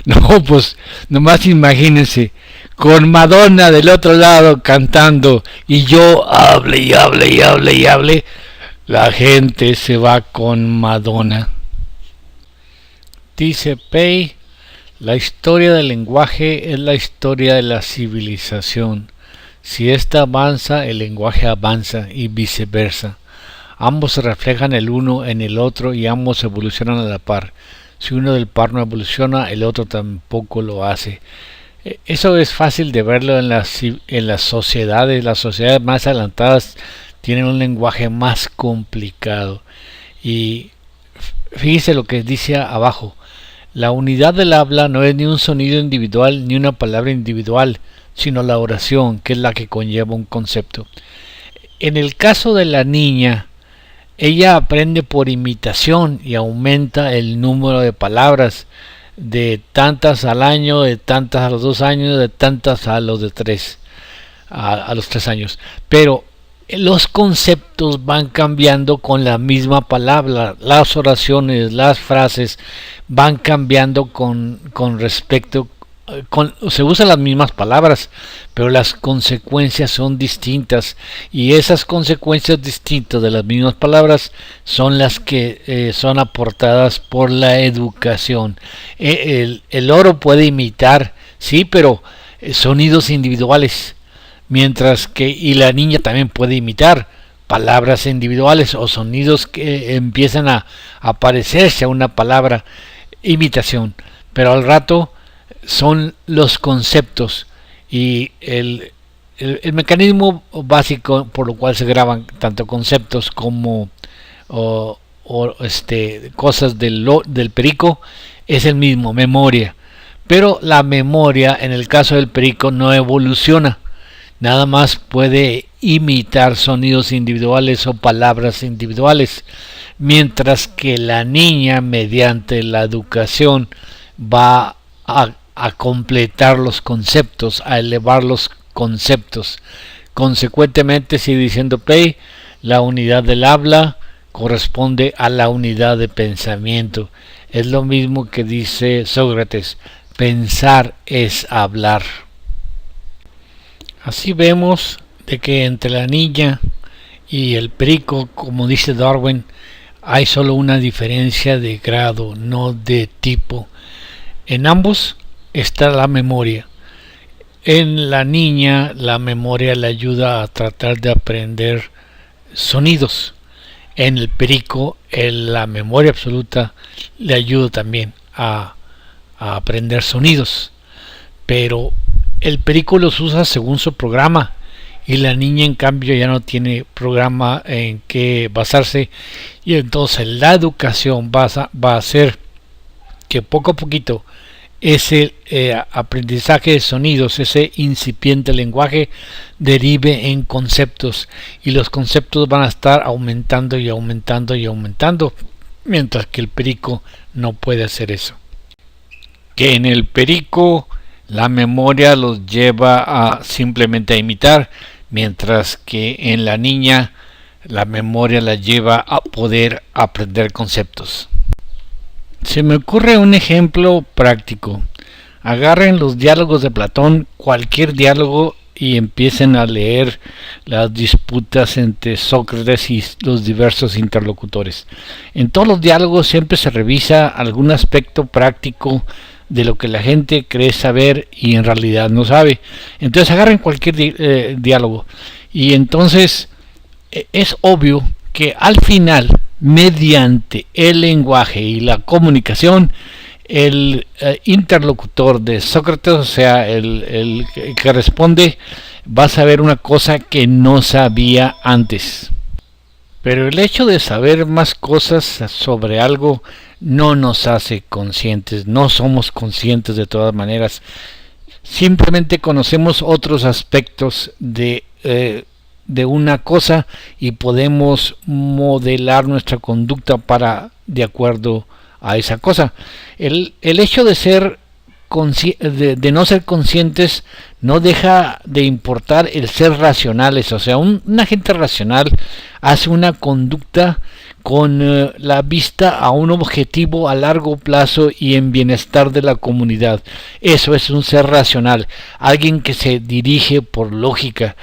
No, pues nomás imagínense, con Madonna del otro lado cantando y yo hable y hable y hable y hable, la gente se va con Madonna. Dice Pei: la historia del lenguaje es la historia de la civilización. Si ésta avanza, el lenguaje avanza, y viceversa. Ambos se reflejan el uno en el otro y ambos evolucionan a la par. Si uno del par no evoluciona, el otro tampoco lo hace. Eso es fácil de verlo en las sociedades. Las sociedades más adelantadas tienen un lenguaje más complicado. Y fíjense lo que dice abajo: la unidad del habla no es ni un sonido individual ni una palabra individual, sino la oración, que es la que conlleva un concepto. En el caso de la niña, ella aprende por imitación y aumenta el número de palabras, de tantas al año, de tantas a los 2 años, de tantas a los 3 años. Pero los conceptos van cambiando con la misma palabra. Las oraciones, las frases van cambiando con respecto. Se usan las mismas palabras, pero las consecuencias son distintas, y esas consecuencias distintas de las mismas palabras son las que son aportadas por la educación. El loro puede imitar, sí, pero sonidos individuales, mientras que y la niña también puede imitar palabras individuales o sonidos que empiezan a parecerse a una palabra, imitación, pero al rato son los conceptos y el mecanismo básico por lo cual se graban tanto conceptos como cosas del perico es el mismo, memoria. Pero la memoria en el caso del perico no evoluciona, nada más puede imitar sonidos individuales o palabras individuales, mientras que la niña, mediante la educación, va a completar los conceptos, a elevar los conceptos. Consecuentemente, sigue diciendo Pei, la unidad del habla corresponde a la unidad de pensamiento. Es lo mismo que dice Sócrates: pensar es hablar. Así vemos de que entre la niña y el perico, como dice Darwin, hay solo una diferencia de grado, no de tipo. En ambos está la memoria. en la niña la memoria le ayuda a tratar de aprender sonidos. En el perico la memoria absoluta le ayuda también a aprender sonidos. Pero el perico los usa según su programa y la niña en cambio ya no tiene programa en que basarse, y entonces la educación va a hacer que poco a poquito ese aprendizaje de sonidos, ese incipiente lenguaje, derive en conceptos, y los conceptos van a estar aumentando y aumentando y aumentando, mientras que el perico no puede hacer eso. Que en el perico la memoria los lleva a simplemente a imitar, mientras que en la niña la memoria la lleva a poder aprender conceptos. Se me ocurre un ejemplo práctico. Agarren los diálogos de Platón, cualquier diálogo, y empiecen a leer las disputas entre Sócrates y los diversos interlocutores. En todos los diálogos siempre se revisa algún aspecto práctico de lo que la gente cree saber y en realidad no sabe. Entonces agarren cualquier diálogo, y entonces es obvio que al final, mediante el lenguaje y la comunicación, el interlocutor de Sócrates, o sea, el que responde, va a saber una cosa que no sabía antes. Pero el hecho de saber más cosas sobre algo no nos hace conscientes, no somos conscientes de todas maneras. Simplemente conocemos otros aspectos de una cosa y podemos modelar nuestra conducta de acuerdo a esa cosa. El hecho de ser de no ser conscientes no deja de importar el ser racionales. O sea, un agente racional hace una conducta con la vista a un objetivo a largo plazo y en bienestar de la comunidad. Eso es un ser racional, alguien que se dirige por lógica,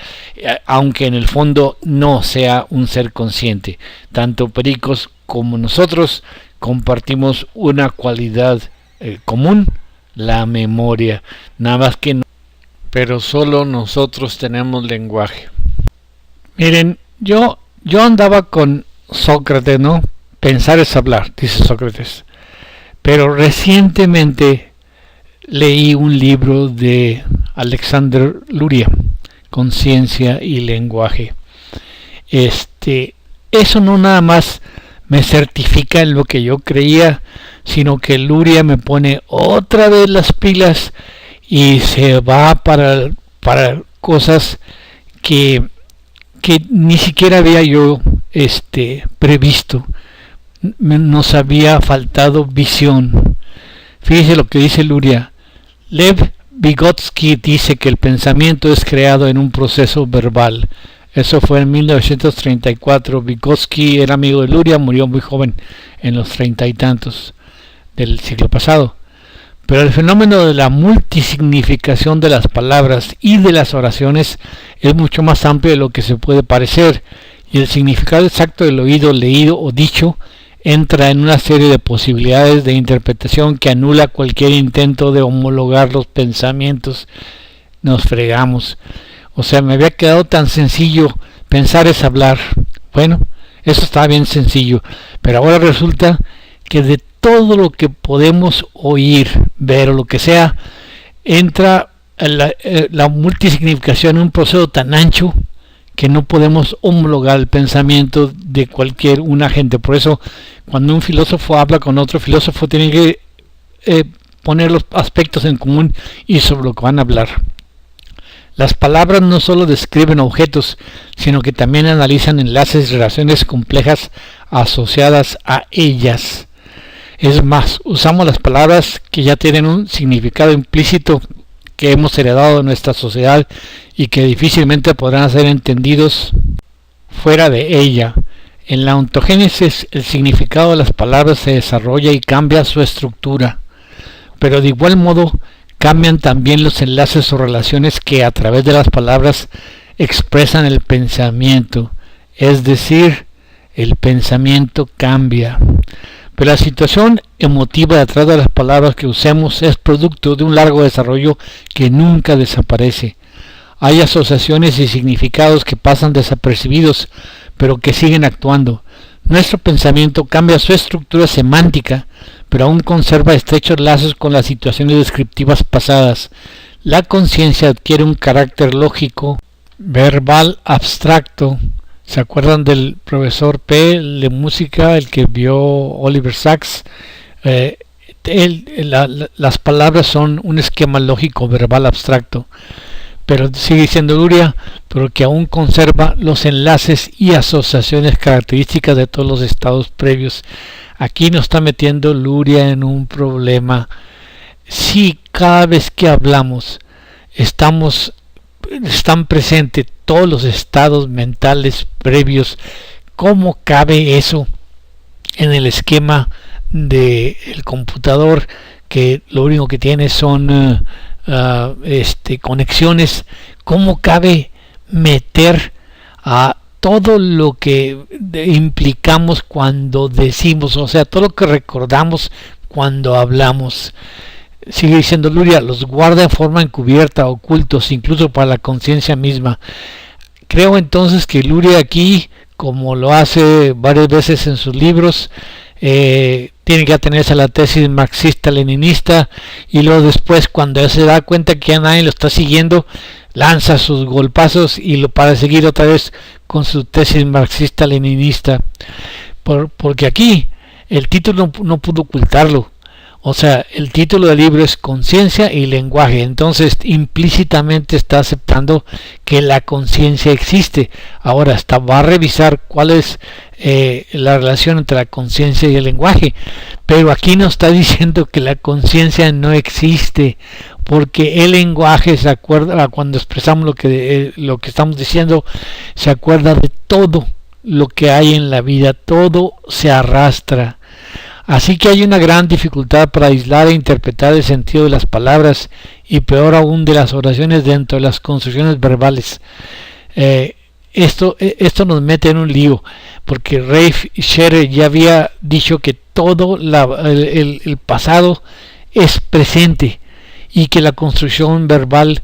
aunque en el fondo no sea un ser consciente. Tanto pericos como nosotros compartimos una cualidad común, la memoria, nada más que no, pero solo nosotros tenemos lenguaje. Miren, yo andaba con Sócrates, ¿no? Pensar es hablar, dice Sócrates. Pero recientemente leí un libro de Alexander Luria, Conciencia y Lenguaje. Eso no nada más me certifica en lo que yo creía, sino que Luria me pone otra vez las pilas y se va para cosas que ni siquiera había yo previsto. Nos había faltado visión. Fíjese lo que dice Luria. Lev Vygotsky dice que el pensamiento es creado en un proceso verbal. Eso fue en 1934. Vygotsky era amigo de Luria, murió muy joven, en los 30 y tantos del siglo pasado. Pero el fenómeno de la multisignificación de las palabras y de las oraciones es mucho más amplio de lo que se puede parecer, y el significado exacto del oído, leído o dicho entra en una serie de posibilidades de interpretación que anula cualquier intento de homologar los pensamientos. Nos fregamos. O sea, me había quedado tan sencillo, pensar es hablar. Bueno, eso está bien sencillo, pero ahora resulta que de todo lo que podemos oír, ver o lo que sea, entra la multisignificación en un proceso tan ancho que no podemos homologar el pensamiento de una gente. Por eso, cuando un filósofo habla con otro filósofo, tiene que poner los aspectos en común y sobre lo que van a hablar. Las palabras no solo describen objetos, sino que también analizan enlaces y relaciones complejas asociadas a ellas. Es más, usamos las palabras que ya tienen un significado implícito que hemos heredado de nuestra sociedad y que difícilmente podrán ser entendidos fuera de ella. En la ontogénesis, el significado de las palabras se desarrolla y cambia su estructura, pero de igual modo cambian también los enlaces o relaciones que a través de las palabras expresan el pensamiento. Es decir, el pensamiento cambia. pero la situación emotiva detrás de las palabras que usemos es producto de un largo desarrollo que nunca desaparece. Hay asociaciones y significados que pasan desapercibidos, pero que siguen actuando. Nuestro pensamiento cambia su estructura semántica, pero aún conserva estrechos lazos con las situaciones descriptivas pasadas. La conciencia adquiere un carácter lógico, verbal, abstracto. ¿Se acuerdan del profesor P de música, el que vio Oliver Sacks? Las palabras son un esquema lógico, verbal, abstracto. Pero sigue diciendo Luria, pero que aún conserva los enlaces y asociaciones características de todos los estados previos. Aquí nos está metiendo Luria en un problema. Si cada vez que hablamos están presentes todos los estados mentales previos, ¿cómo cabe eso en el esquema del computador, que lo único que tiene son conexiones? ¿Cómo cabe meter a todo lo que implicamos cuando decimos, o sea, todo lo que recordamos cuando hablamos? Sigue diciendo Luria, los guarda en forma encubierta, ocultos, incluso para la conciencia misma. Creo entonces que Luria aquí, como lo hace varias veces en sus libros, tiene que atenerse a la tesis marxista-leninista, y luego después, cuando ya se da cuenta que ya nadie lo está siguiendo, lanza sus golpazos para seguir otra vez con su tesis marxista-leninista, porque aquí el título no pudo ocultarlo. O sea, el título del libro es Conciencia y Lenguaje. Entonces, implícitamente está aceptando que la conciencia existe. Ahora va a revisar cuál es la relación entre la conciencia y el lenguaje. Pero aquí nos está diciendo que la conciencia no existe, porque el lenguaje se acuerda, cuando expresamos lo que estamos diciendo, se acuerda de todo lo que hay en la vida. Todo se arrastra. Así que hay una gran dificultad para aislar e interpretar el sentido de las palabras, y peor aún de las oraciones dentro de las construcciones verbales. Esto nos mete en un lío, porque Rafe Scherer ya había dicho que todo el pasado es presente, y que la construcción verbal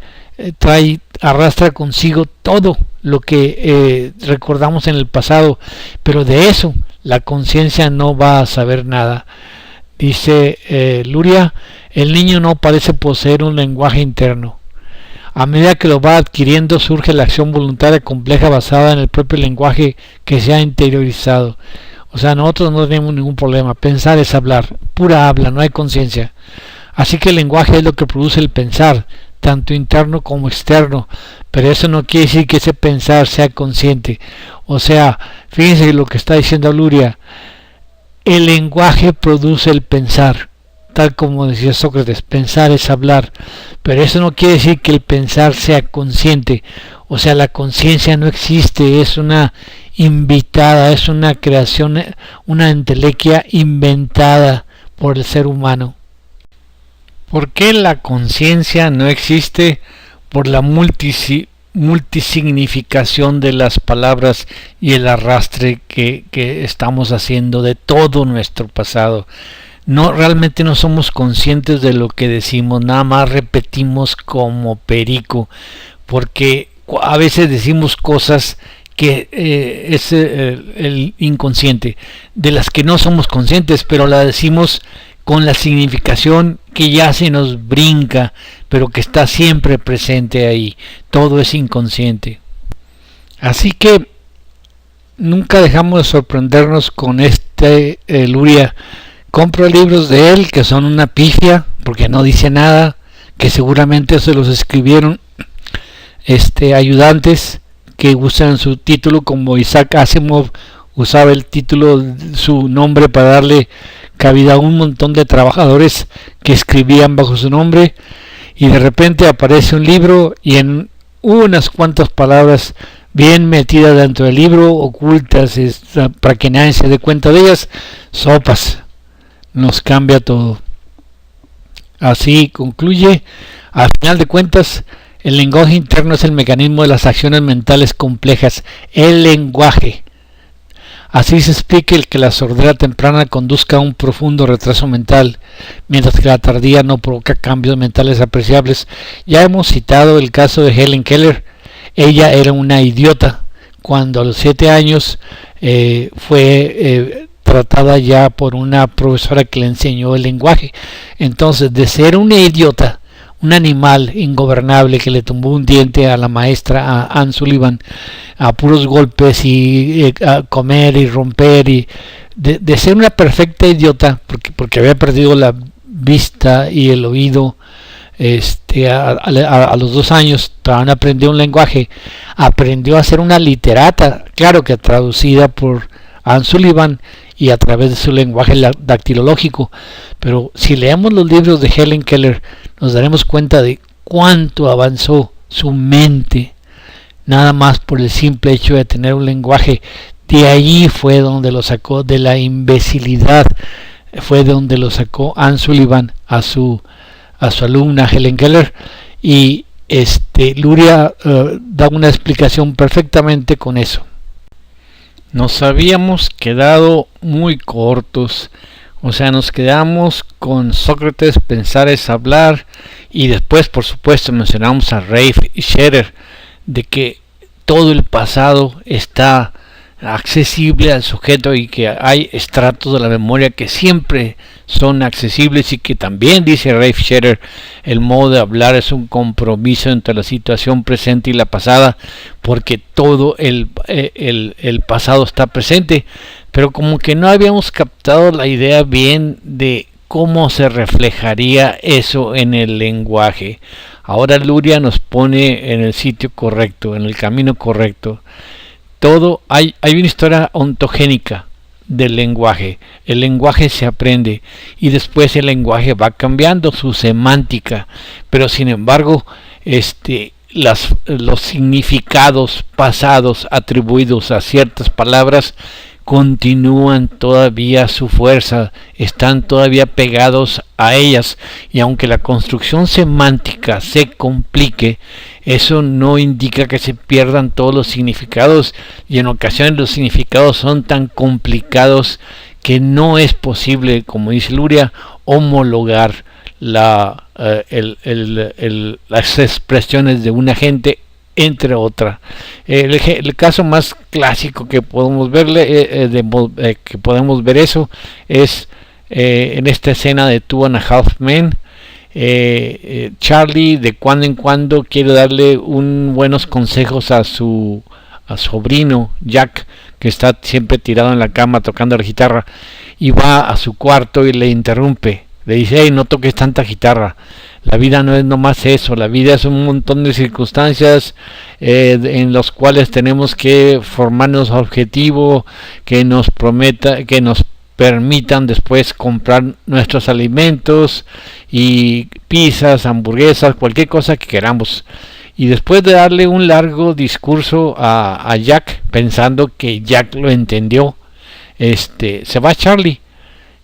arrastra consigo todo lo que recordamos en el pasado, pero de eso la conciencia no va a saber nada. Dice Luria, el niño no parece poseer un lenguaje interno. A medida que lo va adquiriendo, surge la acción voluntaria compleja basada en el propio lenguaje que se ha interiorizado. O sea, nosotros no tenemos ningún problema. Pensar es hablar, pura habla, no hay conciencia. Así que el lenguaje es lo que produce el pensar, tanto interno como externo, pero eso no quiere decir que ese pensar sea consciente. O sea, fíjense lo que está diciendo Luria, el lenguaje produce el pensar, tal como decía Sócrates, pensar es hablar, pero eso no quiere decir que el pensar sea consciente. O sea, la conciencia no existe, es una invitada, es una creación, una entelequia inventada por el ser humano. ¿Por qué la conciencia no existe? Por la multisignificación de las palabras y el arrastre que estamos haciendo de todo nuestro pasado. Realmente no somos conscientes de lo que decimos, nada más repetimos como perico, porque a veces decimos cosas que es el inconsciente, de las que no somos conscientes, pero la decimos con la significación que ya se nos brinca, pero que está siempre presente ahí. Todo es inconsciente. Así que nunca dejamos de sorprendernos con Luria. Compro libros de él que son una pifia, porque no dice nada, que seguramente se los escribieron ayudantes que usan su título, como Isaac Asimov usaba el título, su nombre, para darle cabida a un montón de trabajadores que escribían bajo su nombre, y de repente aparece un libro y en unas cuantas palabras bien metidas dentro del libro, ocultas para que nadie se dé cuenta de ellas, sopas, nos cambia todo. Así concluye, al final de cuentas, el lenguaje interno es el mecanismo de las acciones mentales complejas, el lenguaje. Así se explica el que la sordera temprana conduzca a un profundo retraso mental, mientras que la tardía no provoca cambios mentales apreciables. Ya hemos citado el caso de Helen Keller. Ella era una idiota cuando a los 7 años fue tratada ya por una profesora que le enseñó el lenguaje. Entonces, de ser una idiota, un animal ingobernable que le tumbó un diente a la maestra, a Anne Sullivan, a puros golpes y a comer y romper, y de ser una perfecta idiota, porque había perdido la vista y el oído a los 2 años, todavía aprendió un lenguaje, aprendió a ser una literata, claro que traducida por Anne Sullivan y a través de su lenguaje dactilológico. Pero si leemos los libros de Helen Keller, nos daremos cuenta de cuánto avanzó su mente, nada más por el simple hecho de tener un lenguaje. De allí fue donde lo sacó, de la imbecilidad fue donde lo sacó Anne Sullivan a su alumna Helen Keller, y Luria da una explicación perfectamente con eso. Nos habíamos quedado muy cortos, o sea, nos quedamos con Sócrates, pensar es hablar, y después, por supuesto, mencionamos a Rafe Scherer, de que todo el pasado está accesible al sujeto y que hay estratos de la memoria que siempre son accesibles, y que también, dice Rafe Scherer, el modo de hablar es un compromiso entre la situación presente y la pasada, porque todo el pasado está presente, pero como que no habíamos captado la idea bien de cómo se reflejaría eso en el lenguaje. Ahora Luria nos pone en el sitio correcto, en el camino correcto. Hay una historia ontogénica del lenguaje. El lenguaje se aprende y después el lenguaje va cambiando su semántica, pero sin embargo los significados pasados atribuidos a ciertas palabras continúan todavía su fuerza, están todavía pegados a ellas, y aunque la construcción semántica se complique, eso no indica que se pierdan todos los significados, y en ocasiones los significados son tan complicados que no es posible, como dice Luria, homologar las expresiones de una gente entre otra. El caso más clásico que podemos ver eso es en esta escena de Two and a Half Men. Charlie de cuando en cuando quiere darle buenos consejos a su sobrino Jack, que está siempre tirado en la cama tocando la guitarra, y va a su cuarto y le interrumpe, le dice: hey, no toques tanta guitarra, la vida no es nomás eso, la vida es un montón de circunstancias en los cuales tenemos que formarnos objetivo que nos permitan después comprar nuestros alimentos y pizzas, hamburguesas, cualquier cosa que queramos. Y después de darle un largo discurso a Jack, pensando que Jack lo entendió, se va Charlie,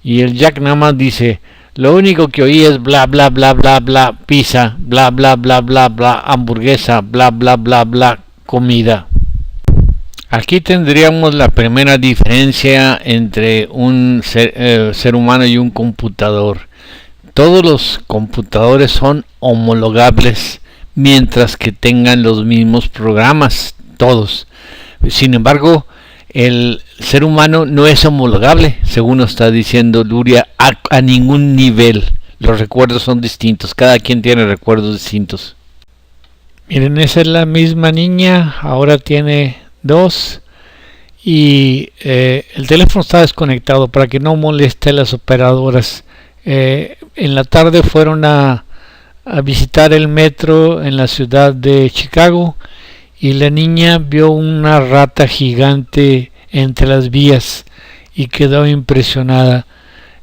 y el Jack nada más dice: lo único que oí es bla bla bla bla bla pizza, bla bla bla bla bla hamburguesa, bla bla bla bla comida. Aquí tendríamos la primera diferencia entre un ser humano y un computador. Todos los computadores son homologables mientras que tengan los mismos programas, todos. Sin embargo, el ser humano no es homologable, según nos está diciendo Luria, a ningún nivel. Los recuerdos son distintos, cada quien tiene recuerdos distintos. Miren, esa es la misma niña, ahora tiene 2, y el teléfono está desconectado para que no moleste a las operadoras. En la tarde fueron a visitar el metro en la ciudad de Chicago, y la niña vio una rata gigante entre las vías y quedó impresionada.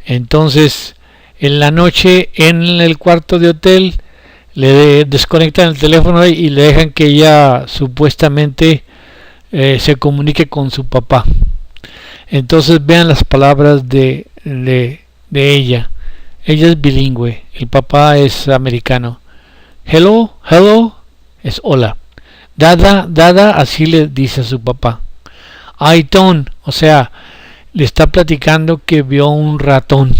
Entonces, en la noche, en el cuarto de hotel, le desconectan el teléfono y le dejan que ella supuestamente se comunique con su papá. Entonces vean las palabras de ella. Ella es bilingüe, el papá es americano. Hello, hello, es hola. Dada, dada, así le dice a su papá. Aiton, o sea, le está platicando que vio un ratón.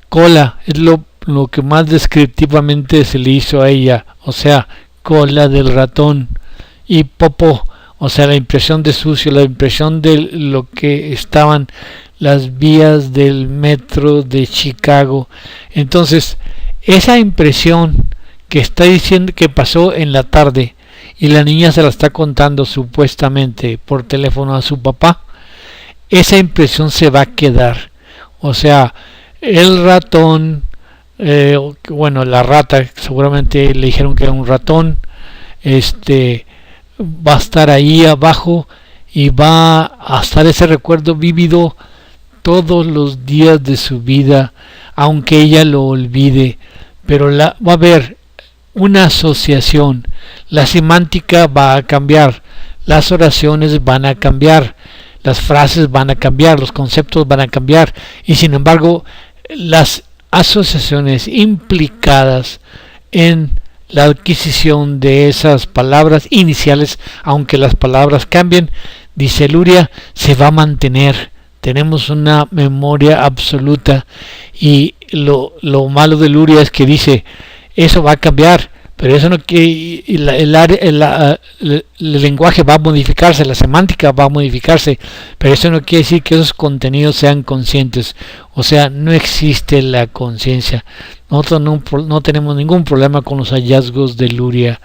Cola es lo que más descriptivamente se le hizo a ella, o sea, cola del ratón. Y popó, o sea, la impresión de sucio, la impresión de lo que estaban las vías del metro de Chicago. Entonces, esa impresión que está diciendo que pasó en la tarde y la niña se la está contando supuestamente por teléfono a su papá, esa impresión se va a quedar. O sea, el ratón, bueno, la rata, seguramente le dijeron que era un ratón, va a estar ahí abajo y va a estar ese recuerdo vívido todos los días de su vida, aunque ella lo olvide, pero va a haber una asociación, la semántica va a cambiar, las oraciones van a cambiar, las frases van a cambiar, los conceptos van a cambiar, y sin embargo las asociaciones implicadas en la adquisición de esas palabras iniciales, aunque las palabras cambien, dice Luria, se va a mantener. Tenemos una memoria absoluta, y lo malo de Luria es que dice, eso va a cambiar, pero eso no quiere, el lenguaje va a modificarse, la semántica va a modificarse, pero eso no quiere decir que esos contenidos sean conscientes. O sea, no existe la conciencia. Nosotros no tenemos ningún problema con los hallazgos de Luria.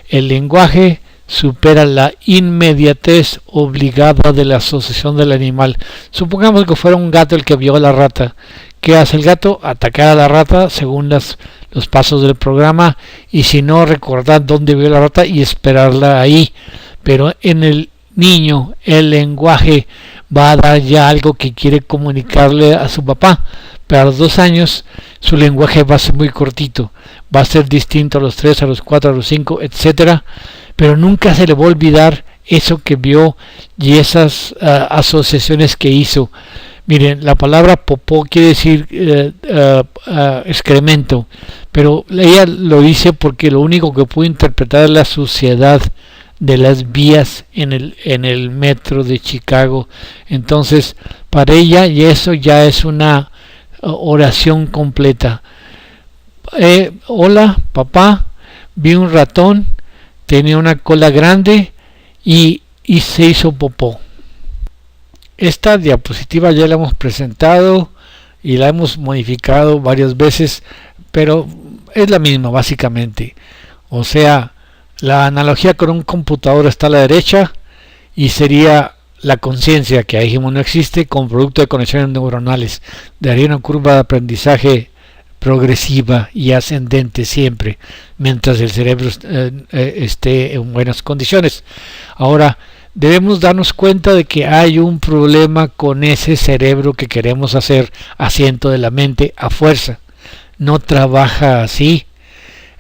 El lenguaje supera la inmediatez obligada de la asociación del animal. Supongamos que fuera un gato el que vio a la rata. ¿Qué hace el gato? Atacar a la rata según los pasos del programa, y si no, recordar dónde vio la rata y esperarla ahí. Pero en el niño el lenguaje va a dar ya algo que quiere comunicarle a su papá. Pero a los 2 años su lenguaje va a ser muy cortito, va a ser distinto a los 3, a los 4, a los 5, etcétera. Pero nunca se le va a olvidar eso que vio y esas asociaciones que hizo. Miren, la palabra popó quiere decir excremento, pero ella lo dice porque lo único que pudo interpretar es la suciedad de las vías en el metro de Chicago. Entonces, para ella, y eso ya es una oración completa. Hola, papá, vi un ratón, tenía una cola grande y se hizo popó. Esta diapositiva ya la hemos presentado y la hemos modificado varias veces, pero es la misma básicamente. O sea, la analogía con un computador está a la derecha y sería la conciencia, que ahí dijimos no existe, con producto de conexiones neuronales. Daría una curva de aprendizaje progresiva y ascendente siempre, mientras el cerebro esté en buenas condiciones. Ahora, debemos darnos cuenta de que hay un problema con ese cerebro que queremos hacer asiento de la mente a fuerza. No trabaja así.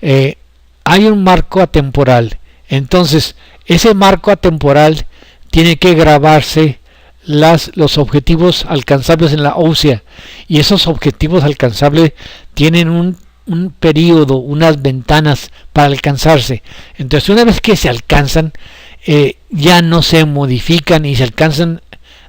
Hay un marco atemporal. Entonces, ese marco atemporal tiene que grabarse los objetivos alcanzables en la ósea, y esos objetivos alcanzables tienen un periodo, unas ventanas para alcanzarse. Entonces, una vez que se alcanzan, ya no se modifican y se alcanzan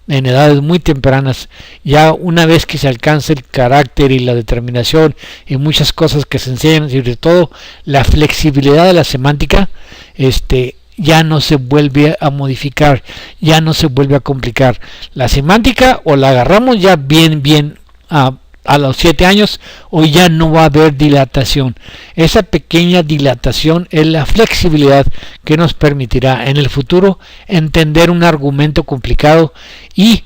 en edades muy tempranas. Ya una vez que se alcanza el carácter y la determinación y muchas cosas que se enseñan, sobre todo la flexibilidad de la semántica, ya no se vuelve a modificar, ya no se vuelve a complicar. La semántica o la agarramos ya bien a los 7 años, o ya no va a haber dilatación. Esa pequeña dilatación es la flexibilidad que nos permitirá en el futuro entender un argumento complicado y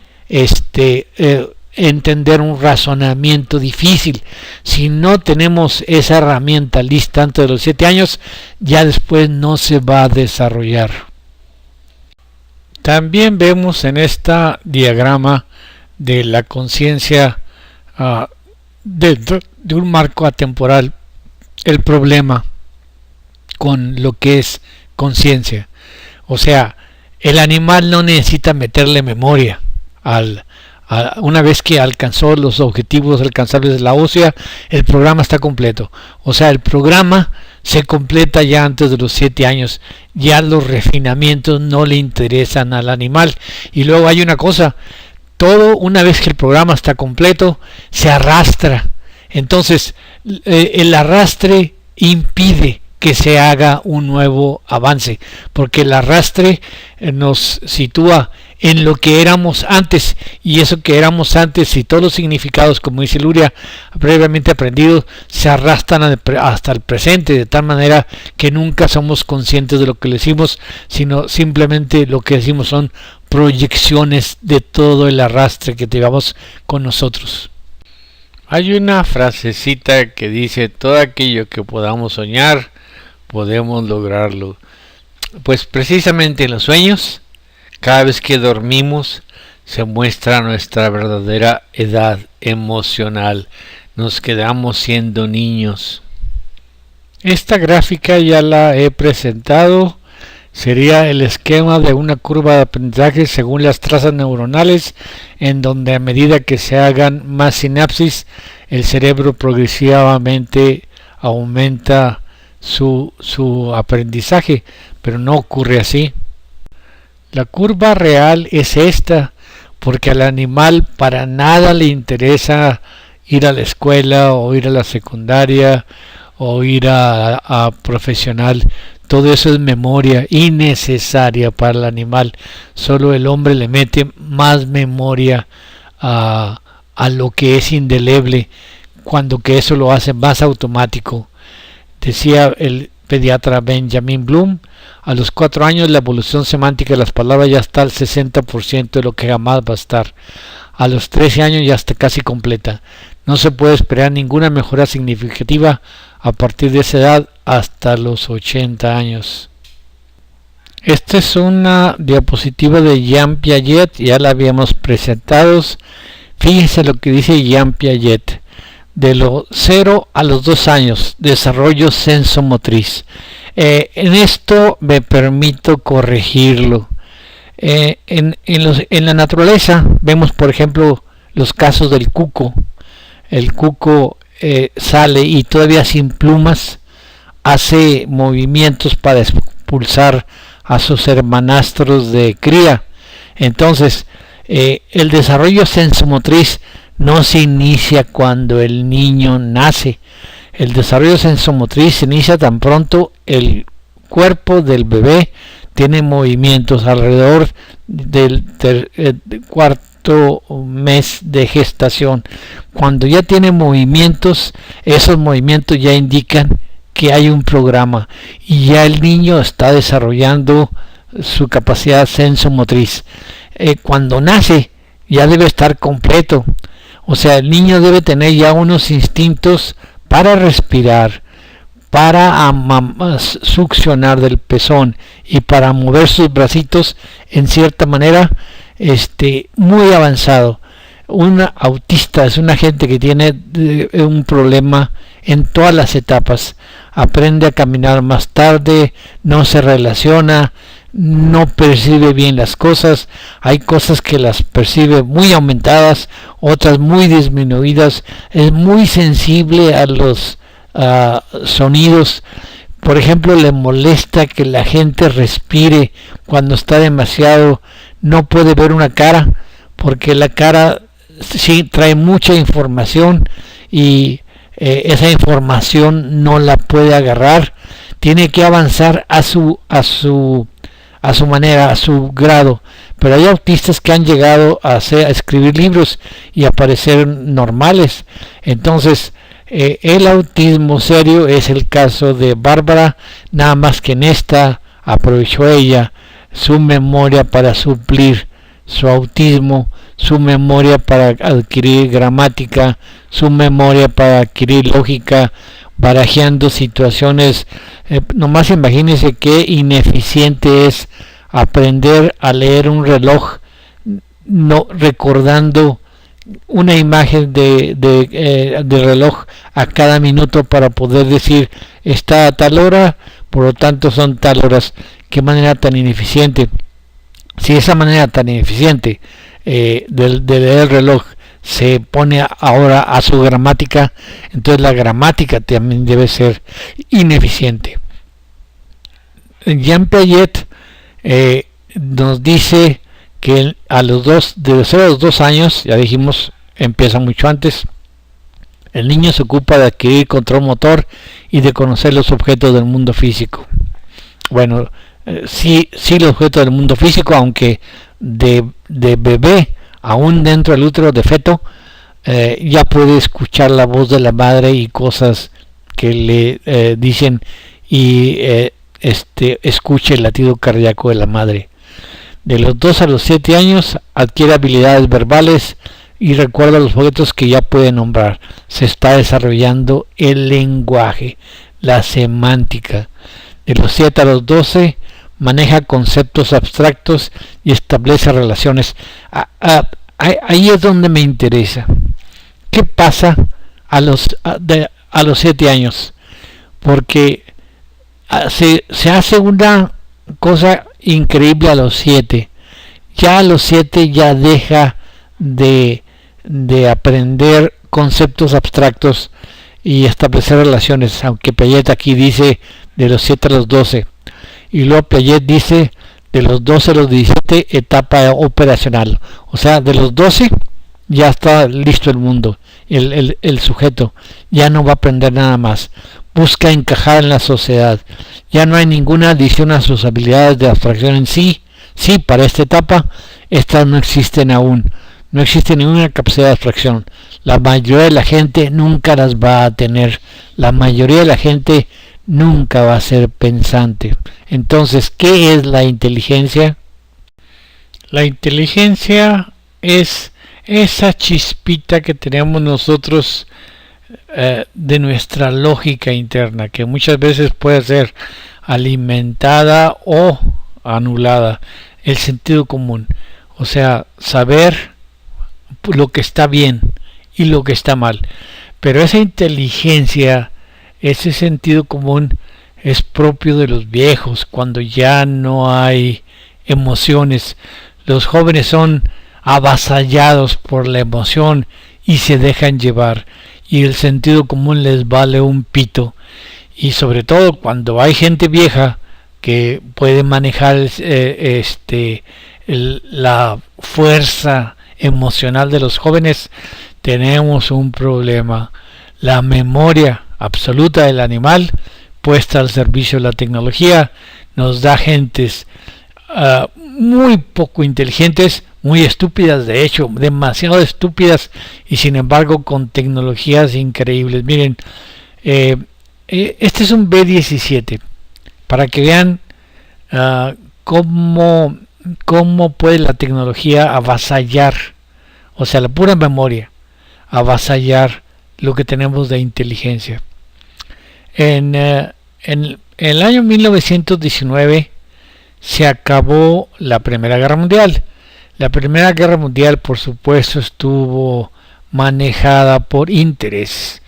entender un razonamiento difícil. Si no tenemos esa herramienta lista antes de los 7 años, ya después no se va a desarrollar. También vemos en esta diagrama de la conciencia de un marco atemporal el problema con lo que es conciencia. O sea, el animal no necesita meterle memoria una vez que alcanzó los objetivos alcanzables de la ósea, el programa está completo. O sea, el programa se completa ya antes de los 7 años. Ya los refinamientos no le interesan al animal. Y luego hay una cosa, todo una vez que el programa está completo, se arrastra. Entonces, el arrastre impide que se haga un nuevo avance, porque el arrastre nos sitúa en lo que éramos antes, y eso que éramos antes y todos los significados, como dice Luria, previamente aprendidos, se arrastran hasta el presente, de tal manera que nunca somos conscientes de lo que le decimos, sino simplemente lo que decimos son proyecciones de todo el arrastre que llevamos con nosotros. Hay una frasecita que dice: todo aquello que podamos soñar, podemos lograrlo. Pues precisamente en los sueños, cada vez que dormimos, se muestra nuestra verdadera edad emocional. Nos quedamos siendo niños. Esta gráfica ya la he presentado. Sería el esquema de una curva de aprendizaje según las trazas neuronales, en donde a medida que se hagan más sinapsis, el cerebro progresivamente aumenta su aprendizaje, pero no ocurre así. La curva real es esta, porque al animal para nada le interesa ir a la escuela o ir a la secundaria o ir a profesional. Todo eso es memoria innecesaria para el animal. Solo el hombre le mete más memoria a lo que es indeleble, cuando que eso lo hace más automático. Decía el pediatra Benjamin Bloom: a los 4 años la evolución semántica de las palabras ya está al 60% de lo que jamás va a estar. A los 13 años ya está casi completa. No se puede esperar ninguna mejora significativa a partir de esa edad hasta los 80 años. Esta es una diapositiva de Jean Piaget, ya la habíamos presentado. Fíjense lo que dice Jean Piaget: de los 0 a los 2 años, desarrollo sensomotriz. En esto me permito corregirlo. En la naturaleza vemos, por ejemplo, los casos del cuco. El cuco sale y todavía sin plumas hace movimientos para expulsar a sus hermanastros de cría. Entonces, el desarrollo sensomotriz no se inicia cuando el niño nace. El desarrollo sensomotriz se inicia tan pronto el cuerpo del bebé tiene movimientos alrededor del cuarto mes de gestación. Cuando ya tiene movimientos, esos movimientos ya indican que hay un programa y ya el niño está desarrollando su capacidad sensomotriz. Cuando nace ya debe estar completo, o sea, el niño debe tener ya unos instintos para respirar, para succionar del pezón y para mover sus bracitos en cierta manera muy avanzado. Un autista es una gente que tiene un problema en todas las etapas. Aprende a caminar más tarde, no se relaciona, no percibe bien las cosas. Hay cosas que las percibe muy aumentadas, otras muy disminuidas. Es muy sensible a los sonidos. Por ejemplo, le molesta que la gente respire cuando está demasiado. No puede ver una cara, porque la cara sí trae mucha información y esa información no la puede agarrar. Tiene que avanzar a su manera, a su grado. Pero hay autistas que han llegado a escribir libros y a parecer normales. Entonces, el autismo serio es el caso de Bárbara, nada más que en esta aprovechó ella su memoria para suplir su autismo, su memoria para adquirir gramática, su memoria para adquirir lógica, barajeando situaciones. Nomás imagínense qué ineficiente es aprender a leer un reloj, no recordando una imagen de reloj a cada minuto para poder decir está a tal hora, por lo tanto son tal horas. Qué manera tan ineficiente. Si esa manera tan ineficiente de leer el reloj se pone ahora a su gramática, entonces la gramática también debe ser ineficiente. Jean Piaget nos dice que de los 0 a los 2 años, ya dijimos, empieza mucho antes, el niño se ocupa de adquirir control motor y de conocer los objetos del mundo físico. Bueno, sí los objetos del mundo físico, aunque de bebé, aún dentro del útero de feto, ya puede escuchar la voz de la madre y cosas que le dicen, y escuche el latido cardíaco de la madre. De los 2 a los 7 años adquiere habilidades verbales y recuerda los objetos que ya puede nombrar. Se está desarrollando el lenguaje, la semántica. De los 7 a los 12 maneja conceptos abstractos y establece relaciones. Ahí es donde me interesa. ¿Qué pasa a los 7 años? Porque se hace una cosa increíble a los 7. Ya a los 7 ya deja de aprender conceptos abstractos y establecer relaciones, aunque Piaget aquí dice de los 7 a los 12, y luego Piaget dice de los 12 a los 17 etapa operacional, o sea, de los 12 ya está listo el mundo, el sujeto ya no va a aprender nada más, busca encajar en la sociedad, ya no hay ninguna adición a sus habilidades de abstracción en sí. Para esta etapa estas no existen aún, no existe ninguna capacidad de abstracción, la mayoría de la gente nunca las va a tener, la mayoría de la gente nunca va a ser pensante. Entonces, ¿qué es la inteligencia? La inteligencia es esa chispita que tenemos nosotros de nuestra lógica interna, que muchas veces puede ser alimentada o anulada. El sentido común, o sea, saber lo que está bien y lo que está mal. Pero esa inteligencia, ese sentido común, es propio de los viejos, cuando ya no hay emociones. Los jóvenes son avasallados por la emoción y se dejan llevar, y el sentido común les vale un pito. Y sobre todo cuando hay gente vieja que puede manejar la fuerza emocional de los jóvenes, tenemos un problema. La memoria absoluta del animal puesta al servicio de la tecnología nos da gentes muy poco inteligentes, muy estúpidas, de hecho, demasiado estúpidas, y sin embargo con tecnologías increíbles. Miren, este es un B-17, para que vean cómo puede la tecnología avasallar, o sea, la pura memoria, avasallar lo que tenemos de inteligencia. En el año 1919 se acabó la Primera Guerra Mundial. La Primera Guerra Mundial, por supuesto, estuvo manejada por intereses.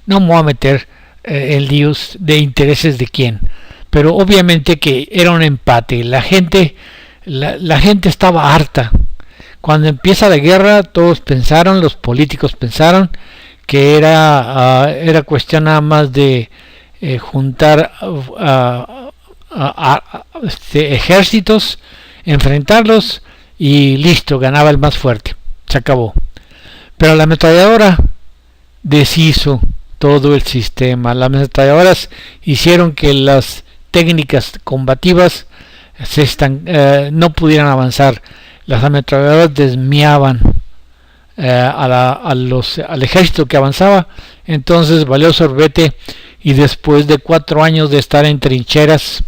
No me voy a meter en líos de intereses de quién, pero obviamente que era un empate. La gente estaba harta. Cuando empieza la guerra, todos pensaron, los políticos pensaron que era cuestión nada más de juntar ejércitos, enfrentarlos y listo, ganaba el más fuerte, se acabó. Pero la ametralladora deshizo todo el sistema. Las ametralladoras hicieron que las técnicas combativas no pudieran avanzar. Las ametralladoras desmiaban al ejército que avanzaba. Entonces valió sorbete, y después de 4 años de estar en trincheras,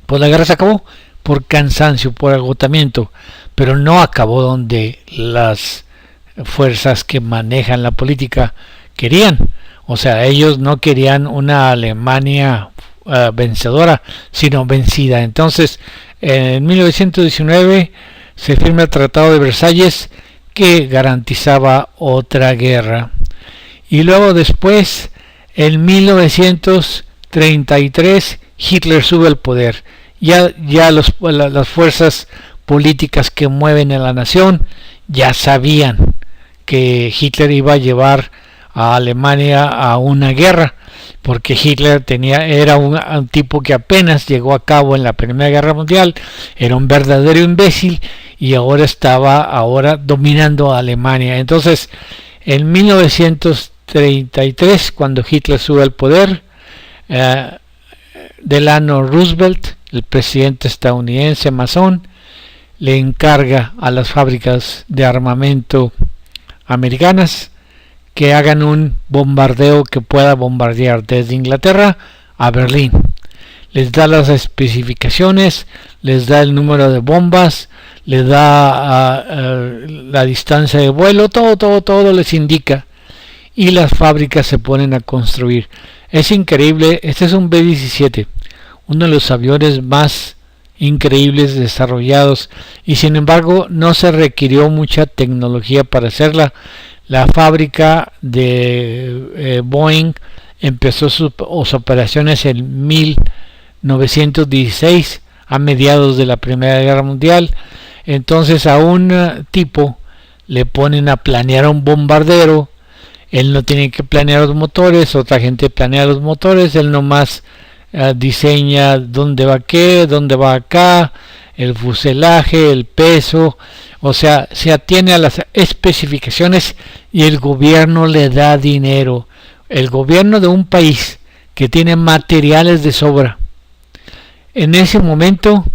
pues la guerra se acabó por cansancio, por agotamiento, pero no acabó donde las fuerzas que manejan la política querían. O sea, ellos no querían una Alemania vencedora, sino vencida. Entonces, en 1919 se firma el Tratado de Versalles, que garantizaba otra guerra. Y luego después, en 1933, Hitler sube al poder. Ya las fuerzas políticas que mueven a la nación ya sabían que Hitler iba a llevar a Alemania a una guerra, porque Hitler era un tipo que apenas llegó a cabo en la Primera Guerra Mundial, era un verdadero imbécil y estaba dominando a Alemania. Entonces, en 1933, cuando Hitler sube al poder, Delano Roosevelt, el presidente estadounidense masón, le encarga a las fábricas de armamento americanas que hagan un bombardeo que pueda bombardear desde Inglaterra a Berlín. Les da las especificaciones, les da el número de bombas, les da la distancia de vuelo, todo les indica, y las fábricas se ponen a construir. Es increíble. Este es un B-17, uno de los aviones más increíbles desarrollados, y sin embargo no se requirió mucha tecnología para hacerla. La fábrica de Boeing empezó sus operaciones en 1916, a mediados de la Primera Guerra Mundial. Entonces a un tipo le ponen a planear un bombardero. Él no tiene que planear los motores, otra gente planea los motores, él nomás diseña dónde va qué, dónde va acá, el fuselaje, el peso, o sea, se atiene a las especificaciones y el gobierno le da dinero. El gobierno de un país que tiene materiales de sobra. En ese momento,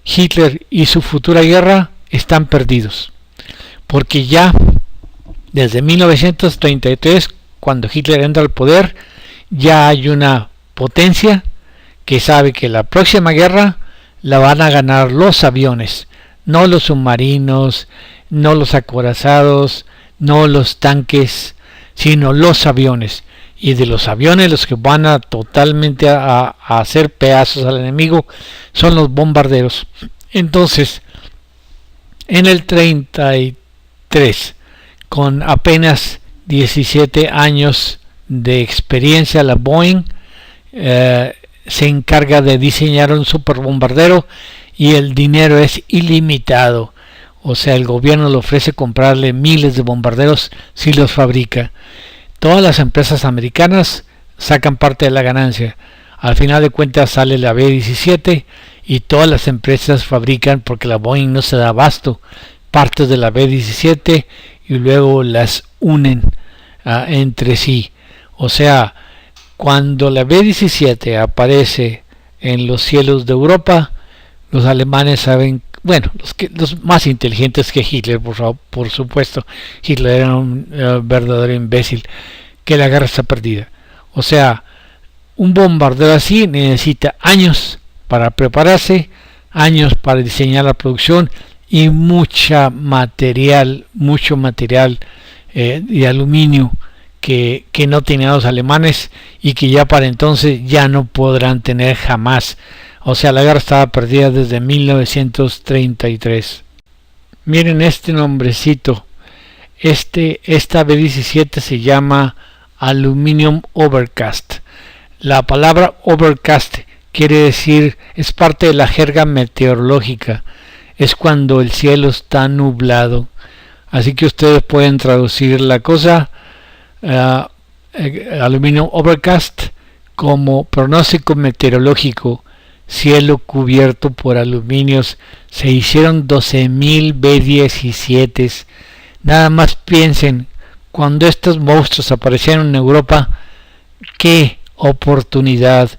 Hitler y su futura guerra están perdidos, porque ya desde 1933, cuando Hitler entra al poder, ya hay una potencia que sabe que la próxima guerra la van a ganar los aviones, no los submarinos, no los acorazados, no los tanques, sino los aviones. Y de los aviones, los que van a totalmente a hacer pedazos al enemigo son los bombarderos. Entonces, en el 33, con apenas 17 años de experiencia, la Boeing se encarga de diseñar un superbombardero, y el dinero es ilimitado. O sea, el gobierno le ofrece comprarle miles de bombarderos si los fabrica. Todas las empresas americanas sacan parte de la ganancia. Al final de cuentas sale la B-17 y todas las empresas fabrican, porque la Boeing no se da abasto, partes de la B-17 y luego las unen entre sí. O sea, cuando la B-17 aparece en los cielos de Europa, los alemanes saben, bueno, los más inteligentes que Hitler, por supuesto, Hitler era un verdadero imbécil, que la guerra está perdida. O sea, un bombardero así necesita años para prepararse, años para diseñar la producción y mucho material de aluminio que no tenían los alemanes y que ya para entonces ya no podrán tener jamás. O sea, la guerra estaba perdida desde 1933. Miren este nombrecito. Esta B-17 se llama Aluminium Overcast. La palabra overcast quiere decir, es parte de la jerga meteorológica. Es cuando el cielo está nublado. Así que ustedes pueden traducir la cosa Aluminium Overcast como pronóstico meteorológico, cielo cubierto por aluminios. Se hicieron 12.000 B-17. Nada más piensen, cuando estos monstruos aparecieron en Europa, qué oportunidad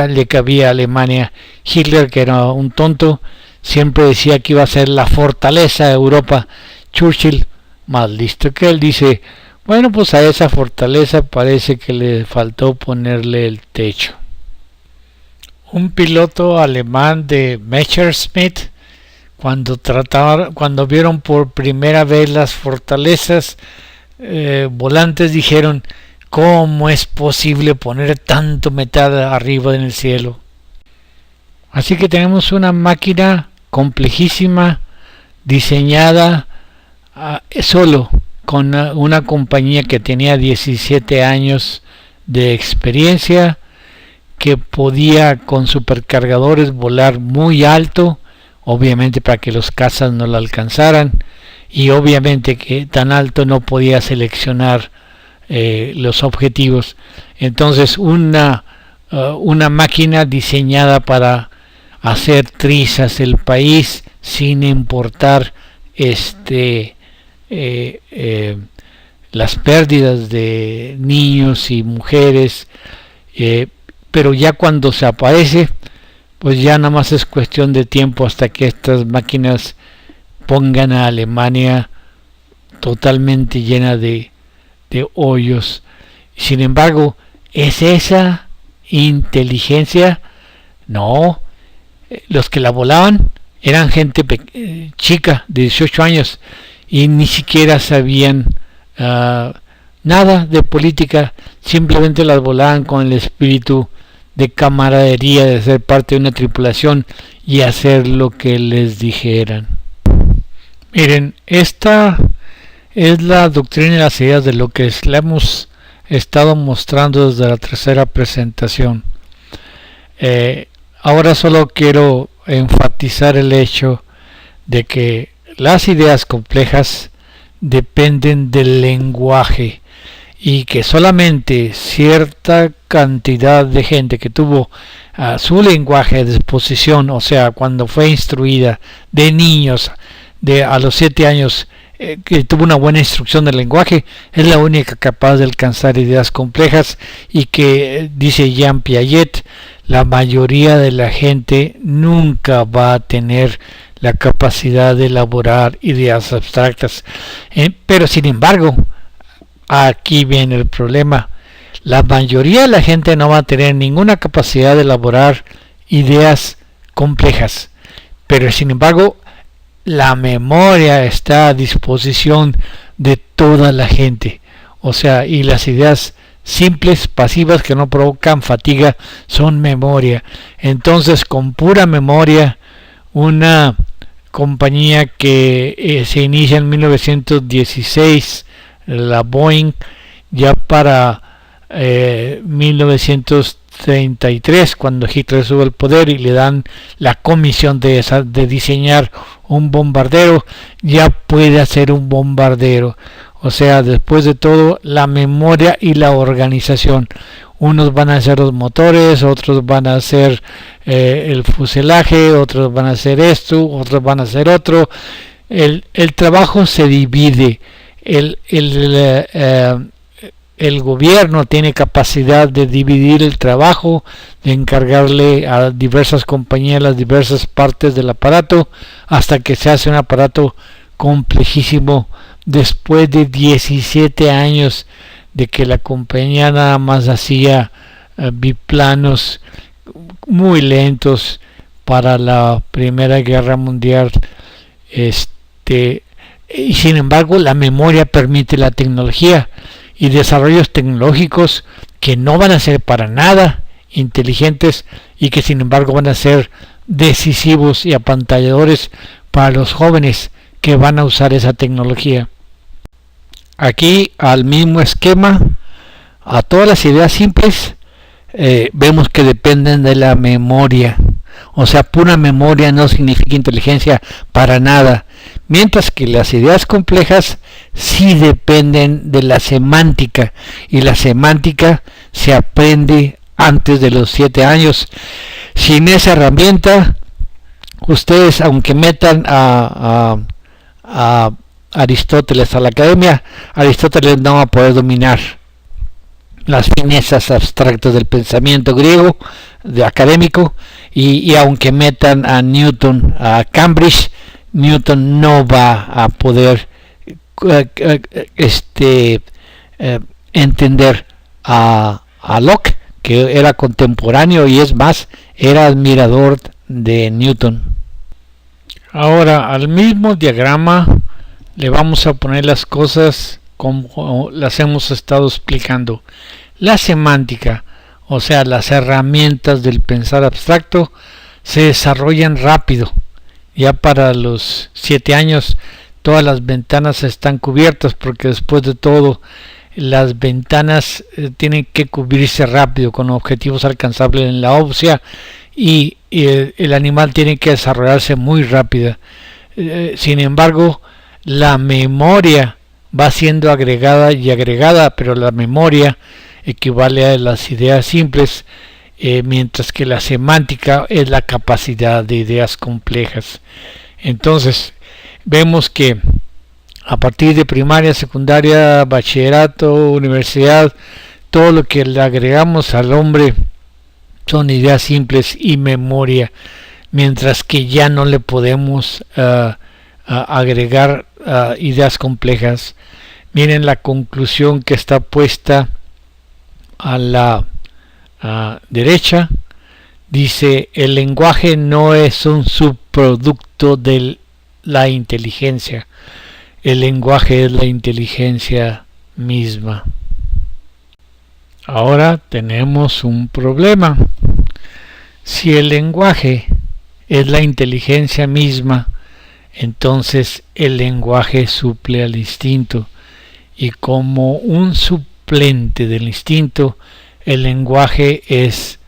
le cabía a Alemania. Hitler, que era un tonto, siempre decía que iba a ser la fortaleza de Europa. Churchill, más listo que él, dice, bueno, pues a esa fortaleza parece que le faltó ponerle el techo. Un piloto alemán de Messerschmitt, cuando vieron por primera vez las fortalezas volantes, dijeron, ¿cómo es posible poner tanto metal arriba en el cielo? Así que tenemos una máquina complejísima, diseñada solo con una compañía que tenía 17 años de experiencia, que podía con supercargadores volar muy alto, obviamente para que los cazas no la alcanzaran, y obviamente que tan alto no podía seleccionar los objetivos. Entonces una máquina diseñada para hacer trizas el país sin importar las pérdidas de niños y mujeres, pero ya cuando se aparece, pues ya nada más es cuestión de tiempo hasta que estas máquinas pongan a Alemania totalmente llena de hoyos. Sin embargo, ¿es esa inteligencia? No, los que la volaban eran gente chica de 18 años y ni siquiera sabían nada de política, simplemente las volaban con el espíritu de camaradería, de ser parte de una tripulación y hacer lo que les dijeran. Miren, esta es la doctrina y las ideas de lo que le hemos estado mostrando desde la tercera presentación. Ahora solo quiero enfatizar el hecho de que las ideas complejas dependen del lenguaje y que solamente cierta cantidad de gente que tuvo su lenguaje a disposición, o sea, cuando fue instruida de niños a los 7 años, que tuvo una buena instrucción del lenguaje, es la única capaz de alcanzar ideas complejas, y que, dice Jean Piaget, la mayoría de la gente nunca va a tener la capacidad de elaborar ideas abstractas. Pero sin embargo, aquí viene el problema. La mayoría de la gente no va a tener ninguna capacidad de elaborar ideas complejas, pero sin embargo la memoria está a disposición de toda la gente. O sea, y las ideas simples, pasivas, que no provocan fatiga, son memoria. Entonces, con pura memoria, una compañía que se inicia en 1916, la Boeing, ya para 1933, cuando Hitler sube al poder y le dan la comisión de diseñar un bombardero, ya puede hacer un bombardero. O sea, después de todo, la memoria y la organización. Unos van a hacer los motores, otros van a hacer el fuselaje, otros van a hacer esto, otros van a hacer otro. El trabajo se divide. El gobierno tiene capacidad de dividir el trabajo, de encargarle a diversas compañías las diversas partes del aparato, hasta que se hace un aparato complejísimo después de 17 años de que la compañía nada más hacía biplanos muy lentos para la Primera Guerra Mundial. Y sin embargo, la memoria permite la tecnología y desarrollos tecnológicos que no van a ser para nada inteligentes y que sin embargo van a ser decisivos y apantalladores para los jóvenes que van a usar esa tecnología. Aquí, al mismo esquema, a todas las ideas simples, vemos que dependen de la memoria. O sea, pura memoria no significa inteligencia para nada, mientras que las ideas complejas sí dependen de la semántica, y la semántica se aprende antes de los 7 años. Sin esa herramienta, ustedes, aunque metan a Aristóteles a la academia, Aristóteles no va a poder dominar las finezas abstractas del pensamiento griego académico, y aunque metan a Newton a Cambridge, Newton no va a poder entender a Locke, que era contemporáneo y es más, era admirador de Newton. Ahora, al mismo diagrama le vamos a poner las cosas como las hemos estado explicando. La semántica, o sea, las herramientas del pensar abstracto, se desarrollan rápido. Ya para los 7 años todas las ventanas están cubiertas, porque después de todo las ventanas tienen que cubrirse rápido con objetivos alcanzables en la ósea, y el animal tiene que desarrollarse muy rápido. Sin embargo, la memoria va siendo agregada y agregada, pero la memoria equivale a las ideas simples, mientras que la semántica es la capacidad de ideas complejas. Entonces, vemos que a partir de primaria, secundaria, bachillerato, universidad, todo lo que le agregamos al hombre son ideas simples y memoria, mientras que ya no le podemos agregar ideas complejas. Miren la conclusión que está puesta a la derecha. Dice: el lenguaje no es un subproducto de la inteligencia. El lenguaje es la inteligencia misma. Ahora tenemos un problema. Si el lenguaje es la inteligencia misma, entonces el lenguaje suple al instinto, y como un suplente del instinto, el lenguaje es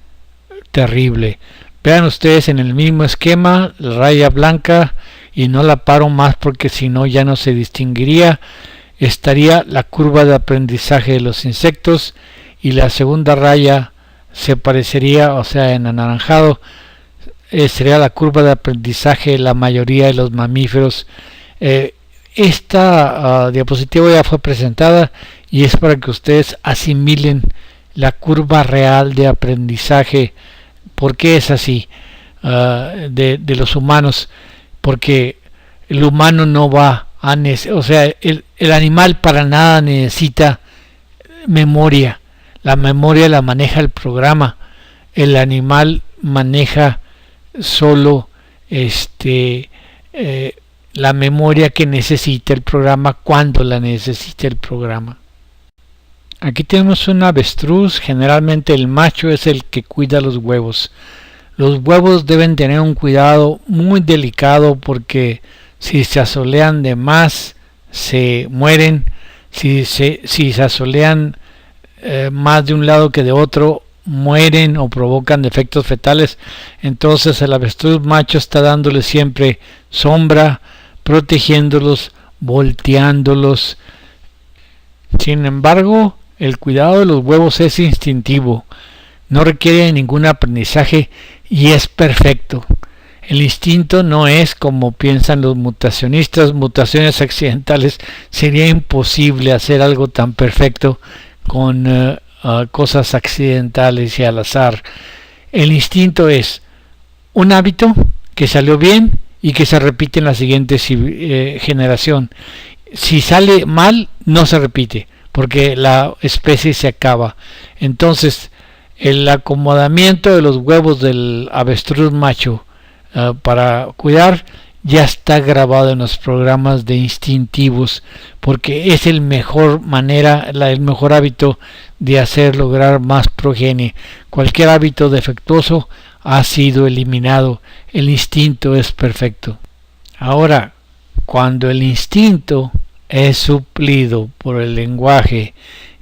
terrible. Vean ustedes en el mismo esquema, la raya blanca, y no la paro más porque si no ya no se distinguiría, estaría la curva de aprendizaje de los insectos, y la segunda raya se parecería, o sea, en anaranjado, sería la curva de aprendizaje de la mayoría de los mamíferos. Esta diapositiva ya fue presentada y es para que ustedes asimilen la curva real de aprendizaje. ¿Por qué es así de los humanos? Porque el humano no va a o sea, el animal para nada necesita memoria. La memoria la maneja el programa. El animal maneja solo la memoria que necesita el programa cuando la necesita el programa. Aquí tenemos un avestruz. Generalmente el macho es el que cuida los huevos. Los huevos deben tener un cuidado muy delicado porque si se asolean de más se mueren. Si se asolean más de un lado que de otro, mueren o provocan defectos fetales. Entonces el avestruz macho está dándole siempre sombra, protegiéndolos, volteándolos. Sin embargo, el cuidado de los huevos es instintivo, no requiere ningún aprendizaje y es perfecto. El instinto no es como piensan los mutacionistas, mutaciones accidentales. Sería imposible hacer algo tan perfecto con cosas accidentales y al azar. El instinto es un hábito que salió bien y que se repite en la siguiente generación. Si sale mal, no se repite porque la especie se acaba. Entonces, el acomodamiento de los huevos del avestruz macho para cuidar ya está grabado en los programas de instintivos, porque es el mejor hábito de hacer lograr más progenie. Cualquier hábito defectuoso ha sido eliminado. El instinto es perfecto. Ahora, cuando el instinto es suplido por el lenguaje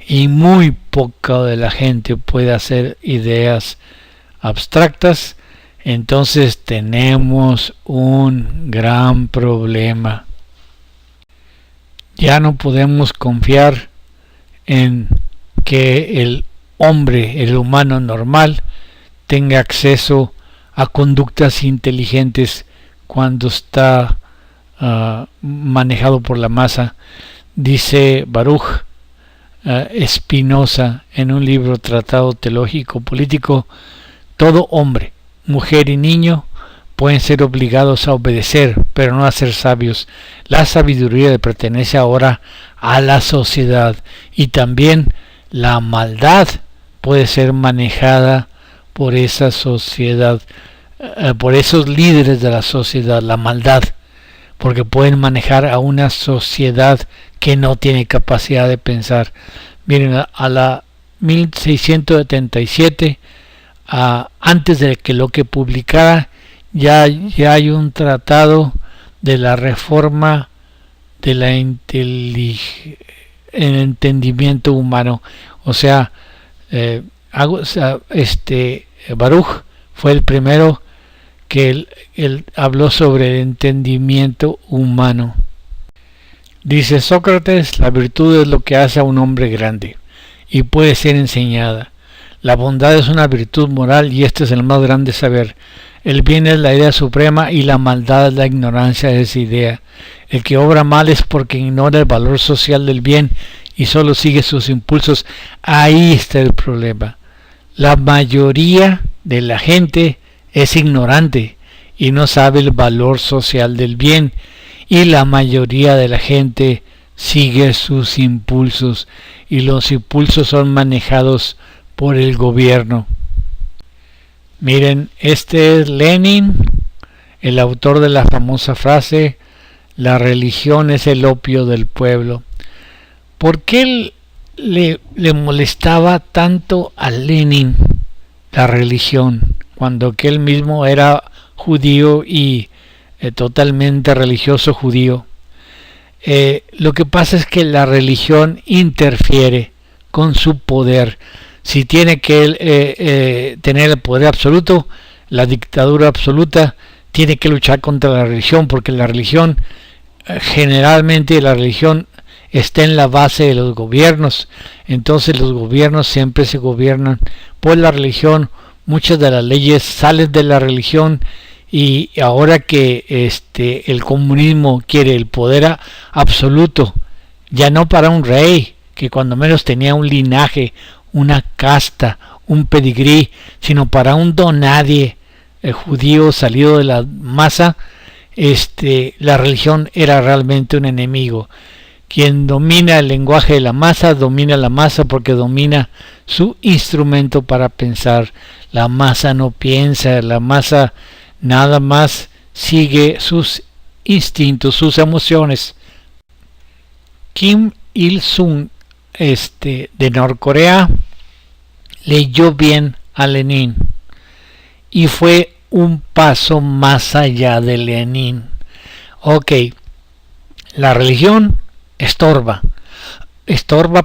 y muy poca de la gente puede hacer ideas abstractas, entonces tenemos un gran problema. Ya no podemos confiar en que el hombre, el humano normal, tenga acceso a conductas inteligentes cuando está manejado por la masa. Dice Baruch Spinoza en un libro Tratado Teológico Político: todo hombre, mujer y niño pueden ser obligados a obedecer, pero no a ser sabios. La sabiduría le pertenece ahora a la sociedad, y también la maldad puede ser manejada por esa sociedad, por esos líderes de la sociedad, la maldad, porque pueden manejar a una sociedad que no tiene capacidad de pensar. Miren, a la 1677, antes de que lo que publicara, ya hay un tratado de la reforma de la el entendimiento humano. O sea, Baruch fue el primero que él habló sobre el entendimiento humano. Dice Sócrates, la virtud es lo que hace a un hombre grande y puede ser enseñada. La bondad es una virtud moral y este es el más grande saber. El bien es la idea suprema y la maldad es la ignorancia de esa idea. El que obra mal es porque ignora el valor social del bien y solo sigue sus impulsos. Ahí está el problema. La mayoría de la gente es ignorante y no sabe el valor social del bien, y la mayoría de la gente sigue sus impulsos, y los impulsos son manejados por el gobierno. Miren, este es Lenin, el autor de la famosa frase: la religión es el opio del pueblo. ¿Por qué le molestaba tanto a Lenin la religión, cuando que él mismo era judío y totalmente religioso judío? Lo que pasa es que la religión interfiere con su poder. Si tiene que tener el poder absoluto, la dictadura absoluta, tiene que luchar contra la religión, porque la religión, generalmente la religión está en la base de los gobiernos. Entonces los gobiernos siempre se gobiernan por la religión. Muchas de las leyes salen de la religión, y ahora que el comunismo quiere el poder absoluto, ya no para un rey que cuando menos tenía un linaje, una casta, un pedigrí, sino para un donadie judío salido de la masa, la religión era realmente un enemigo. Quien domina el lenguaje de la masa, domina la masa porque domina su instrumento para pensar. La masa no piensa, la masa nada más sigue sus instintos, sus emociones. Kim Il-sung, de Norcorea, leyó bien a Lenin y fue un paso más allá de Lenin. Ok, la religión estorba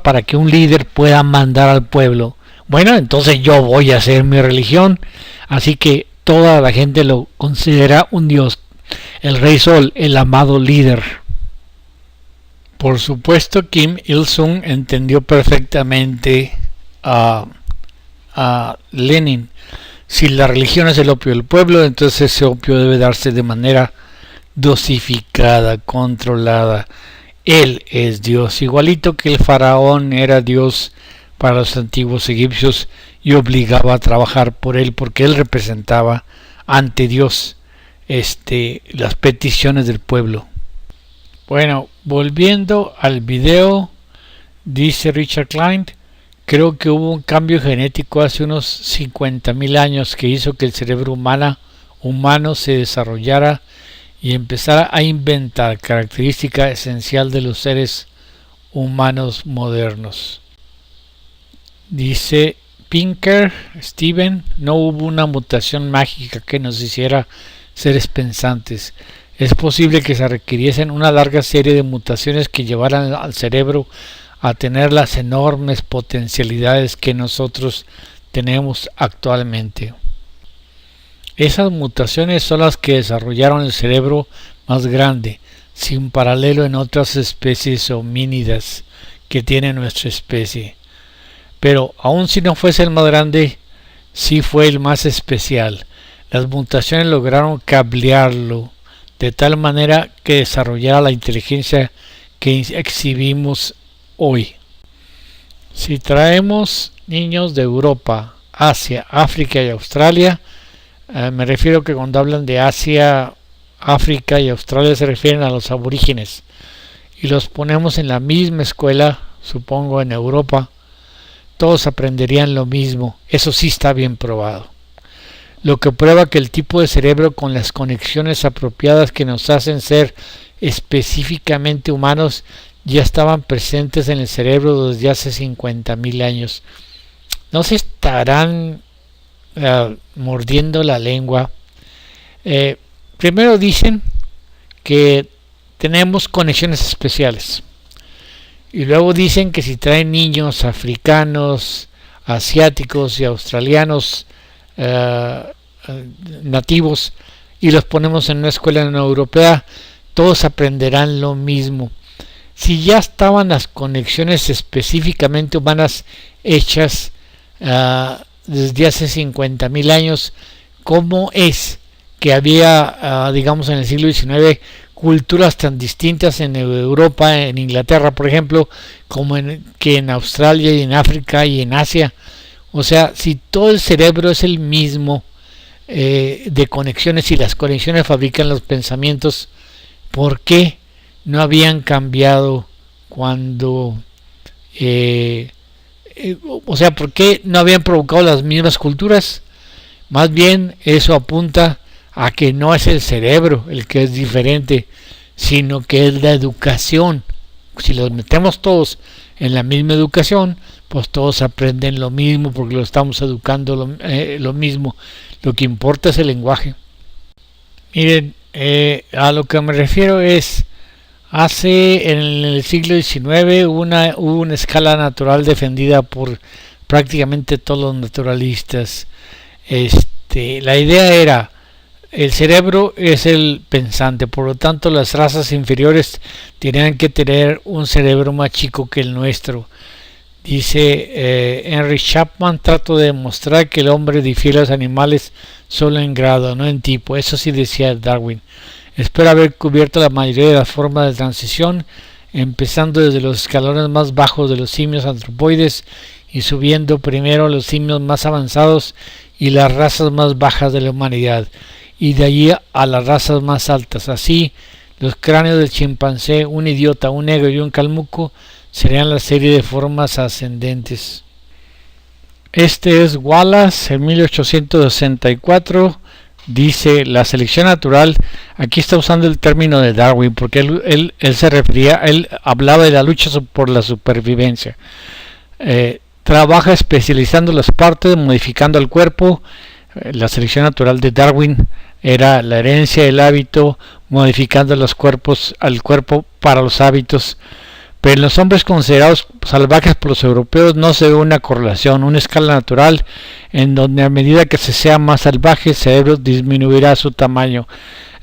para que un líder pueda mandar al pueblo. Bueno, entonces yo voy a hacer mi religión, así que toda la gente lo considera un dios, el rey Sol, el amado líder. Por supuesto, Kim Il-sung entendió perfectamente a Lenin. Si la religión es el opio del pueblo, entonces ese opio debe darse de manera dosificada, controlada. Él es Dios, igualito que el faraón era Dios para los antiguos egipcios y obligaba a trabajar por él, porque él representaba ante Dios las peticiones del pueblo. Bueno, volviendo al video, dice Richard Klein: creo que hubo un cambio genético hace unos 50.000 años que hizo que el cerebro humano se desarrollara y empezara a inventar, característica esencial de los seres humanos modernos. Dice Pinker Steven: no hubo una mutación mágica que nos hiciera seres pensantes. Es posible que se requiriesen una larga serie de mutaciones que llevaran al cerebro a tener las enormes potencialidades que nosotros tenemos actualmente. Esas mutaciones son las que desarrollaron el cerebro más grande, sin paralelo en otras especies homínidas que tiene nuestra especie. Pero aun si no fuese el más grande, sí fue el más especial. Las mutaciones lograron cablearlo de tal manera que desarrollara la inteligencia que exhibimos hoy. Si traemos niños de Europa, Asia, África y Australia, me refiero que cuando hablan de Asia, África y Australia se refieren a los aborígenes, y los ponemos en la misma escuela, supongo en Europa, todos aprenderían lo mismo. Eso sí está bien probado. Lo que prueba que el tipo de cerebro con las conexiones apropiadas que nos hacen ser específicamente humanos ya estaban presentes en el cerebro desde hace 50.000 años. ¿No se estarán mordiendo la lengua? Primero dicen que tenemos conexiones especiales, y luego dicen que si traen niños africanos, asiáticos y australianos nativos y los ponemos en una escuela no europea, todos aprenderán lo mismo. si ya estaban las conexiones específicamente humanas hechas desde hace 50.000 años, ¿cómo es que había, digamos, en el siglo XIX culturas tan distintas en Europa, en Inglaterra, por ejemplo, como que en Australia y en África y en Asia? O sea, si todo el cerebro es el mismo de conexiones y las conexiones fabrican los pensamientos, ¿por qué no habían cambiado cuando... o sea, ¿por qué no habían provocado las mismas culturas? Más bien eso apunta a que no es el cerebro el que es diferente, sino que es la educación. Si los metemos todos en la misma educación, pues todos aprenden lo mismo porque lo estamos educando lo mismo. Lo que importa es el lenguaje. Miren, a lo que me refiero es, en el siglo XIX hubo una escala natural defendida por prácticamente todos los naturalistas. La idea era, el cerebro es el pensante, por lo tanto las razas inferiores tenían que tener un cerebro más chico que el nuestro. Dice Henry Chapman, trato de demostrar que el hombre difiere a los animales solo en grado, no en tipo. Eso sí decía Darwin. Espero haber cubierto la mayoría de las formas de transición, empezando desde los escalones más bajos de los simios antropoides y subiendo primero a los simios más avanzados y las razas más bajas de la humanidad, y de allí a las razas más altas. Así, los cráneos del chimpancé, un idiota, un negro y un calmuco serían la serie de formas ascendentes. Este es Wallace en 1864. Dice, la selección natural, aquí está usando el término de Darwin porque él hablaba de la lucha por la supervivencia. Trabaja especializando las partes, modificando el cuerpo. La selección natural de Darwin era la herencia del hábito, modificando al cuerpo para los hábitos. Pero en los hombres considerados salvajes por los europeos no se ve una correlación, una escala natural en donde a medida que se sea más salvaje el cerebro disminuirá su tamaño.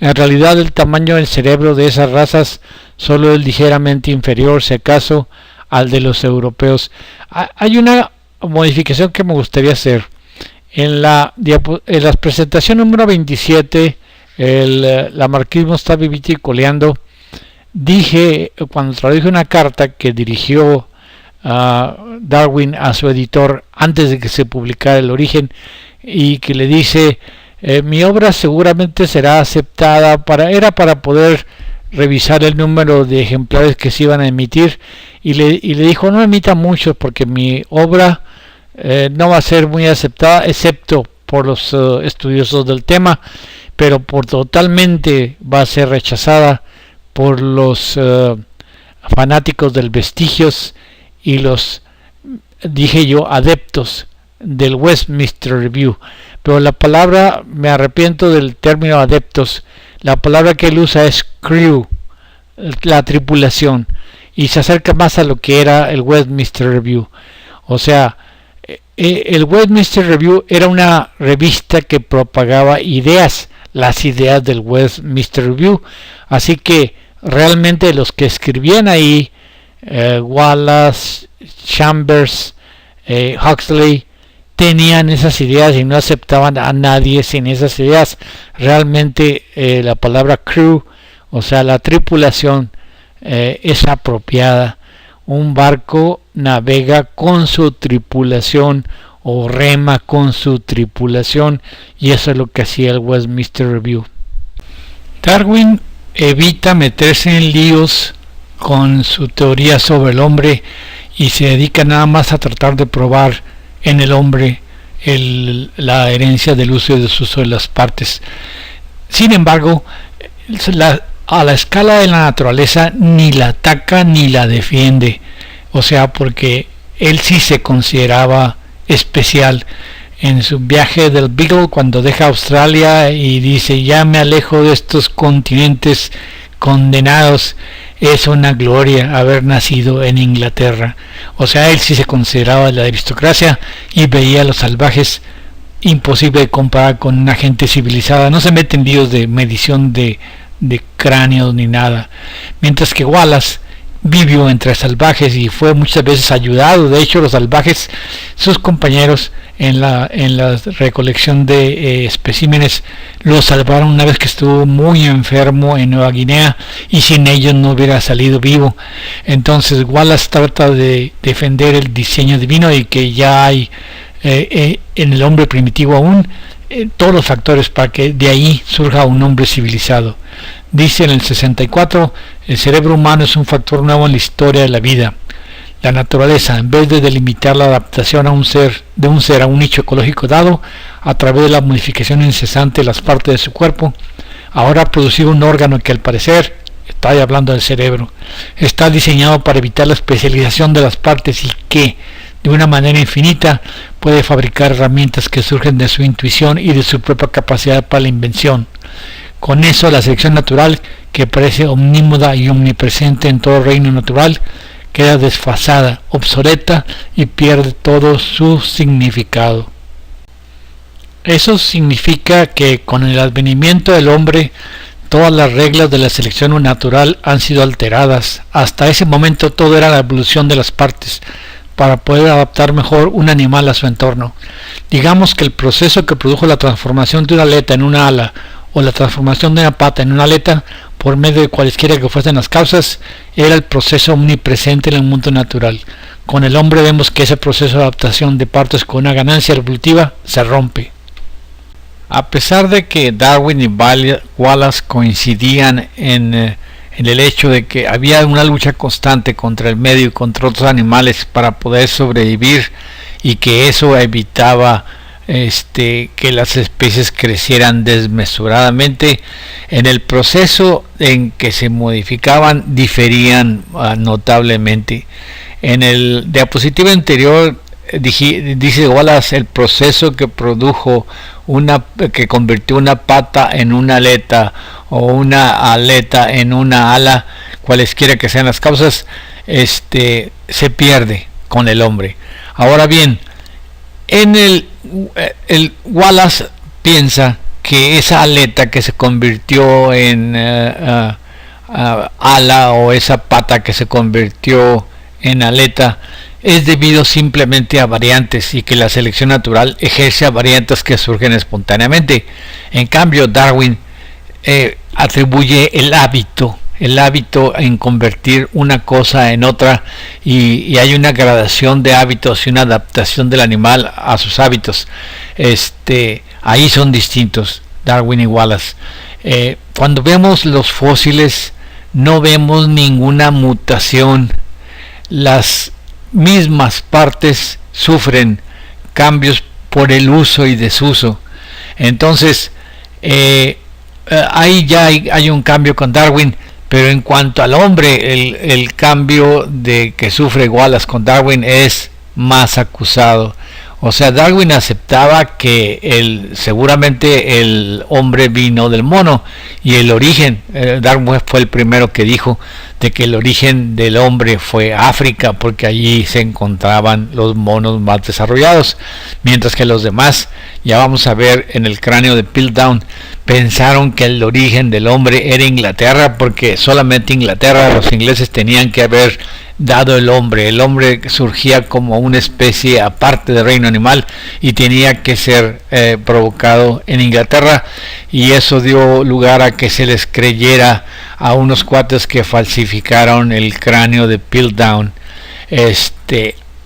En realidad el tamaño del cerebro de esas razas solo es ligeramente inferior, si acaso, al de los europeos. Hay una modificación que me gustaría hacer. En la presentación número 27, el lamarckismo está vivito y coleando. Dije, cuando traduje una carta que dirigió Darwin a su editor antes de que se publicara El Origen, y que le dice, mi obra seguramente será aceptada, era para poder revisar el número de ejemplares que se iban a emitir, y le dijo, no emita muchos porque mi obra no va a ser muy aceptada, excepto por los estudiosos del tema, pero totalmente va a ser rechazada por los fanáticos del Vestigios y los, dije yo, adeptos del Westminster Review. Pero la palabra, me arrepiento del término adeptos, la palabra que él usa es crew, la tripulación, y se acerca más a lo que era el Westminster Review. O sea, el Westminster Review era una revista que propagaba las ideas del Westminster Review, así que realmente los que escribían ahí, Wallace, Chambers, Huxley, tenían esas ideas y no aceptaban a nadie sin esas ideas. Realmente la palabra crew, o sea, la tripulación, es apropiada. Un barco navega con su tripulación o rema con su tripulación, y eso es lo que hacía el Westminster Review. Darwin evita meterse en líos con su teoría sobre el hombre y se dedica nada más a tratar de probar en el hombre la herencia del uso y desuso de las partes. Sin embargo, a la escala de la naturaleza ni la ataca ni la defiende, o sea, porque él sí se consideraba especial. En su viaje del Beagle, cuando deja Australia y dice, ya me alejo de estos continentes condenados, es una gloria haber nacido en Inglaterra. O sea, él sí se consideraba de la aristocracia y veía a los salvajes imposible de comparar con una gente civilizada. No se mete en líos de medición de cráneos ni nada. Mientras que Wallace vivió entre salvajes y fue muchas veces ayudado. De hecho, los salvajes, sus compañeros en la recolección de especímenes, lo salvaron una vez que estuvo muy enfermo en Nueva Guinea y sin ellos no hubiera salido vivo. Entonces Wallace trata de defender el diseño divino y que ya hay en el hombre primitivo aún todos los factores para que de ahí surja un hombre civilizado. Dice en el 64, el cerebro humano es un factor nuevo en la historia de la vida. La naturaleza, en vez de delimitar la adaptación a un ser a un nicho ecológico dado, a través de la modificación incesante de las partes de su cuerpo, ahora ha producido un órgano que al parecer, está hablando del cerebro, está diseñado para evitar la especialización de las partes y que, de una manera infinita, puede fabricar herramientas que surgen de su intuición y de su propia capacidad para la invención. Con eso, la selección natural, que parece omnímoda y omnipresente en todo reino natural, queda desfasada, obsoleta y pierde todo su significado. Eso significa que con el advenimiento del hombre, todas las reglas de la selección natural han sido alteradas. Hasta ese momento todo era la evolución de las partes, para poder adaptar mejor un animal a su entorno. Digamos que el proceso que produjo la transformación de una aleta en una ala, o la transformación de una pata en una aleta, por medio de cualesquiera que fuesen las causas, era el proceso omnipresente en el mundo natural. Con el hombre vemos que ese proceso de adaptación de partes con una ganancia evolutiva se rompe. A pesar de que Darwin y Wallace coincidían en el hecho de que había una lucha constante contra el medio y contra otros animales para poder sobrevivir, y que eso evitaba que las especies crecieran desmesuradamente, en el proceso en que se modificaban diferían notablemente. En el diapositiva anterior dice Wallace, el proceso que convirtió una pata en una aleta o una aleta en una ala, cualesquiera que sean las causas, se pierde con el hombre. Ahora bien, en el Wallace piensa que esa aleta que se convirtió en ala, o esa pata que se convirtió en aleta, es debido simplemente a variantes, y que la selección natural ejerce a variantes que surgen espontáneamente. En cambio, Darwin atribuye el hábito en convertir una cosa en otra, y hay una gradación de hábitos y una adaptación del animal a sus hábitos. Ahí son distintos Darwin y Wallace. Cuando vemos los fósiles no vemos ninguna mutación. Las mismas partes sufren cambios por el uso y desuso. Entonces ahí ya hay un cambio con Darwin. Pero en cuanto al hombre, el cambio que sufre Wallace con Darwin es más acusado. O sea, Darwin aceptaba que seguramente el hombre vino del mono, y el origen, Darwin fue el primero que dijo de que el origen del hombre fue África, porque allí se encontraban los monos más desarrollados, mientras que los demás, ya vamos a ver en el cráneo de Piltdown, pensaron que el origen del hombre era Inglaterra, porque solamente Inglaterra, los ingleses tenían que haber dado el hombre surgía como una especie aparte del reino animal y tenía que ser provocado en Inglaterra, y eso dio lugar a que se les creyera a unos cuates que falsificaron el cráneo de Piltdown.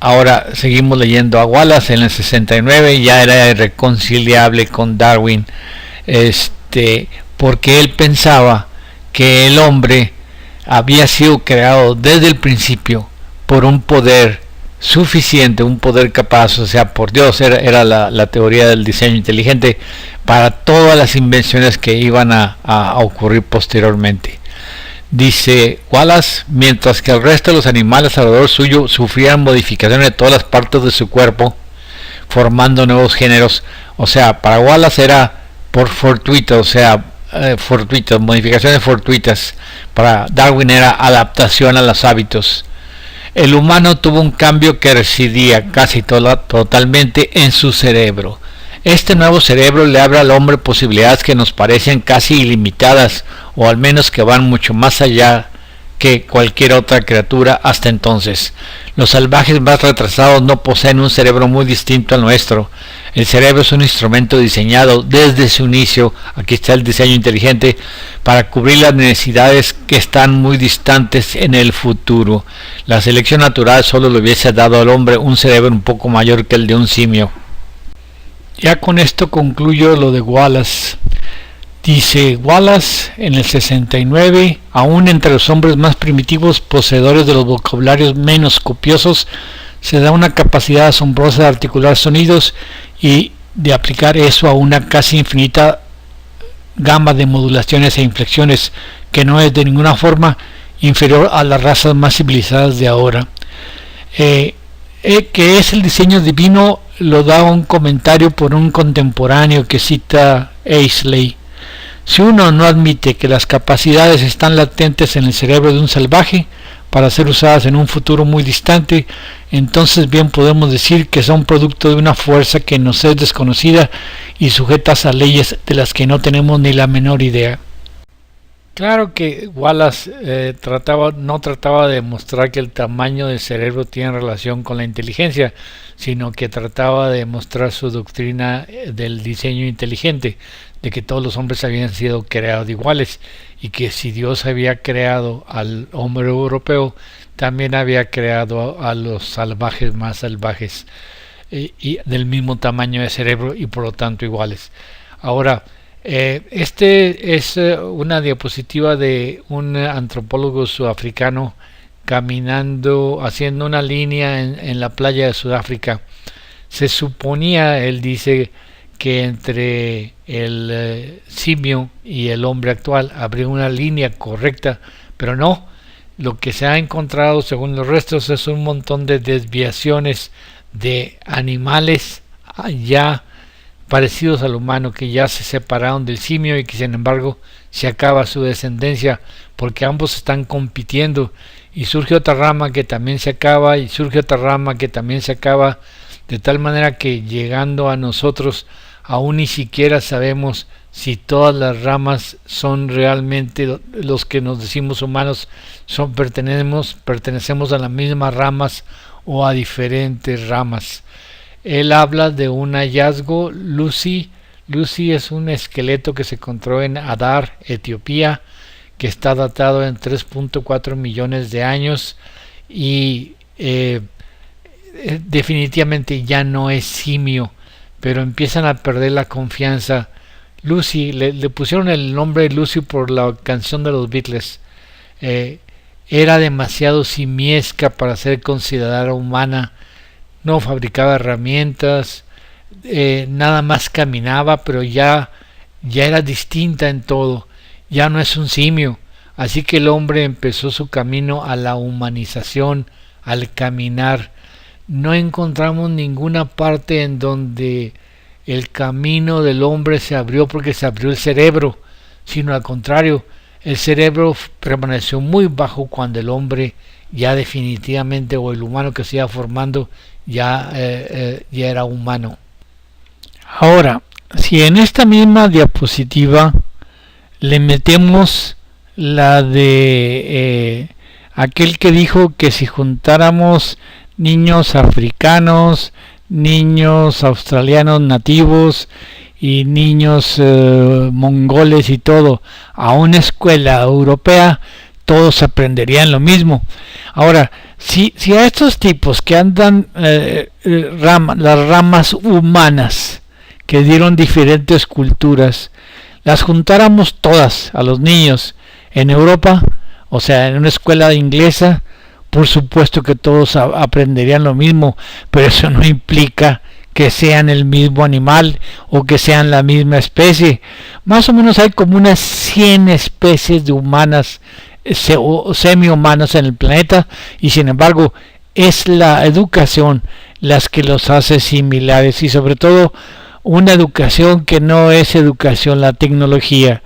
Ahora seguimos leyendo a Wallace. En el 69 ya era irreconciliable con Darwin, porque él pensaba que el hombre había sido creado desde el principio por un poder suficiente, un poder capaz, o sea, por Dios. Era la teoría del diseño inteligente para todas las invenciones que iban a ocurrir posteriormente. Dice Wallace, mientras que el resto de los animales alrededor suyo sufrían modificaciones de todas las partes de su cuerpo, formando nuevos géneros. O sea, para Wallace era por fortuito, o sea, modificaciones fortuitas. Para Darwin era adaptación a los hábitos. El humano tuvo un cambio que residía casi totalmente en su cerebro. Este nuevo cerebro le abre al hombre posibilidades que nos parecen casi ilimitadas, o al menos que van mucho más allá que cualquier otra criatura hasta entonces. Los salvajes más retrasados no poseen un cerebro muy distinto al nuestro. El cerebro es un instrumento diseñado desde su inicio, aquí está el diseño inteligente, para cubrir las necesidades que están muy distantes en el futuro. La selección natural solo le hubiese dado al hombre un cerebro un poco mayor que el de un simio. Ya con esto concluyo lo de Wallace. Dice Wallace en el 69, aún entre los hombres más primitivos, poseedores de los vocabularios menos copiosos, se da una capacidad asombrosa de articular sonidos y de aplicar eso a una casi infinita gama de modulaciones e inflexiones que no es de ninguna forma inferior a las razas más civilizadas de ahora. Que es el diseño divino lo da un comentario por un contemporáneo que cita Aisley. Si uno no admite que las capacidades están latentes en el cerebro de un salvaje para ser usadas en un futuro muy distante, entonces bien podemos decir que son producto de una fuerza que nos es desconocida y sujetas a leyes de las que no tenemos ni la menor idea. Claro que Wallace no trataba de demostrar que el tamaño del cerebro tiene relación con la inteligencia, sino que trataba de demostrar su doctrina del diseño inteligente, de que todos los hombres habían sido creados iguales y que si Dios había creado al hombre europeo, también había creado a los salvajes más salvajes y del mismo tamaño de cerebro y por lo tanto iguales. Ahora, este es una diapositiva de un antropólogo sudafricano caminando, haciendo una línea en la playa de Sudáfrica. Se suponía, él dice, que entre el simio y el hombre actual habría una línea correcta, pero no. Lo que se ha encontrado según los restos es un montón de desviaciones de animales ya parecidos al humano, que ya se separaron del simio y que sin embargo se acaba su descendencia porque ambos están compitiendo y surge otra rama que también se acaba y surge otra rama que también se acaba, de tal manera que llegando a nosotros aún ni siquiera sabemos si todas las ramas son realmente los que nos decimos humanos, pertenecemos a las mismas ramas o a diferentes ramas. Él habla de un hallazgo. Lucy es un esqueleto que se encontró en Adar, Etiopía, que está datado en 3.4 millones de años y definitivamente ya no es simio, pero empiezan a perder la confianza. Lucy, le pusieron el nombre de Lucy por la canción de los Beatles. Era demasiado simiesca para ser considerada humana. No fabricaba herramientas, nada más caminaba, pero ya era distinta en todo. Ya no es un simio. Así que el hombre empezó su camino a la humanización, al caminar. No encontramos ninguna parte en donde el camino del hombre se abrió porque se abrió el cerebro, sino al contrario, el cerebro permaneció muy bajo cuando el hombre ya definitivamente, o el humano que se iba formando, ya era humano. Ahora, si en esta misma diapositiva le metemos la de aquel que dijo que si juntáramos niños africanos, niños australianos nativos y niños mongoles y todo a una escuela europea, todos aprenderían lo mismo. Ahora, si a estos tipos que andan las ramas humanas que dieron diferentes culturas, las juntáramos todas a los niños en Europa, o sea, en una escuela inglesa, por supuesto que todos aprenderían lo mismo, pero eso no implica que sean el mismo animal o que sean la misma especie. Más o menos hay como unas 100 especies de humanas o semi-humanas en el planeta, y sin embargo es la educación las que los hace similares, y sobre todo una educación que no es educación, la tecnología.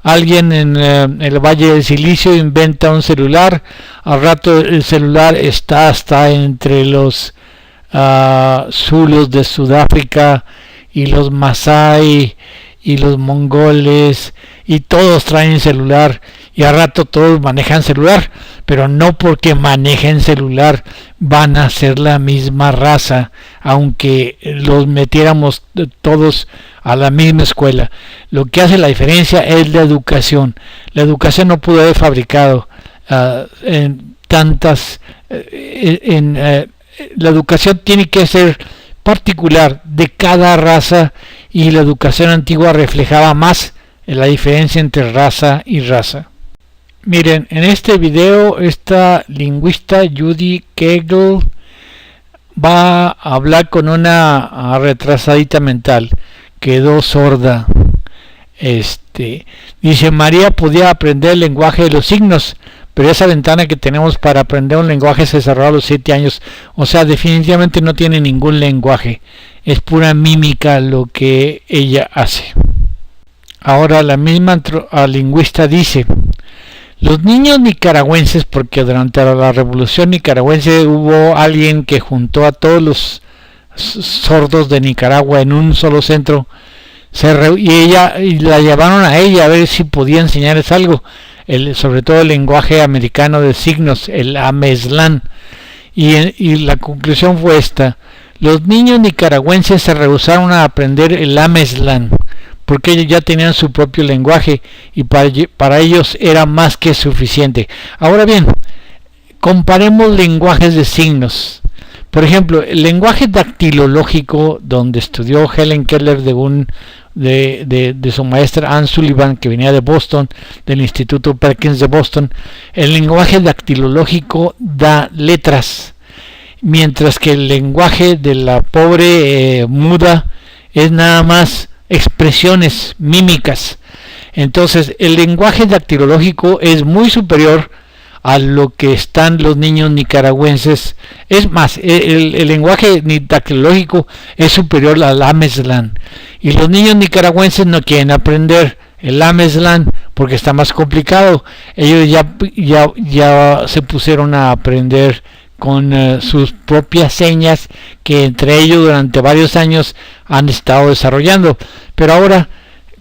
Alguien en el Valle del Silicio inventa un celular, al rato el celular está hasta entre los Zulus de Sudáfrica y los Masái y los mongoles, y todos traen celular, y a rato todos manejan celular, pero no porque manejen celular van a ser la misma raza, aunque los metiéramos todos a la misma escuela. Lo que hace la diferencia es la educación. La educación no pudo haber fabricado en tantas... la educación tiene que ser particular de cada raza, y la educación antigua reflejaba más la diferencia entre raza y raza. Miren, en este video esta lingüista Judy Kegel va a hablar con una retrasadita mental, quedó sorda. Dice: María podía aprender el lenguaje de los signos, pero esa ventana que tenemos para aprender un lenguaje se cerró a los 7 años. O sea, definitivamente no tiene ningún lenguaje, es pura mímica lo que ella hace. Ahora la misma lingüista dice: los niños nicaragüenses, porque durante la revolución nicaragüense hubo alguien que juntó a todos los sordos de Nicaragua en un solo centro, y la llevaron a ella a ver si podía enseñarles algo, sobre todo el lenguaje americano de signos, el Amezlán, y la conclusión fue esta: los niños nicaragüenses se rehusaron a aprender el Amezlán porque ellos ya tenían su propio lenguaje y para ellos era más que suficiente. Ahora bien, comparemos lenguajes de signos. Por ejemplo, el lenguaje dactilológico, donde estudió Helen Keller de su maestra Anne Sullivan, que venía de Boston, del Instituto Perkins de Boston. El lenguaje dactilológico da letras, mientras que el lenguaje de la pobre muda es nada más expresiones mímicas. Entonces el lenguaje dactilológico es muy superior a lo que están los niños nicaragüenses. Es más, el lenguaje dactilológico es superior al Amezlán, y los niños nicaragüenses no quieren aprender el Amezlán porque está más complicado. Ellos ya se pusieron a aprender con sus propias señas, que entre ellos durante varios años han estado desarrollando. Pero ahora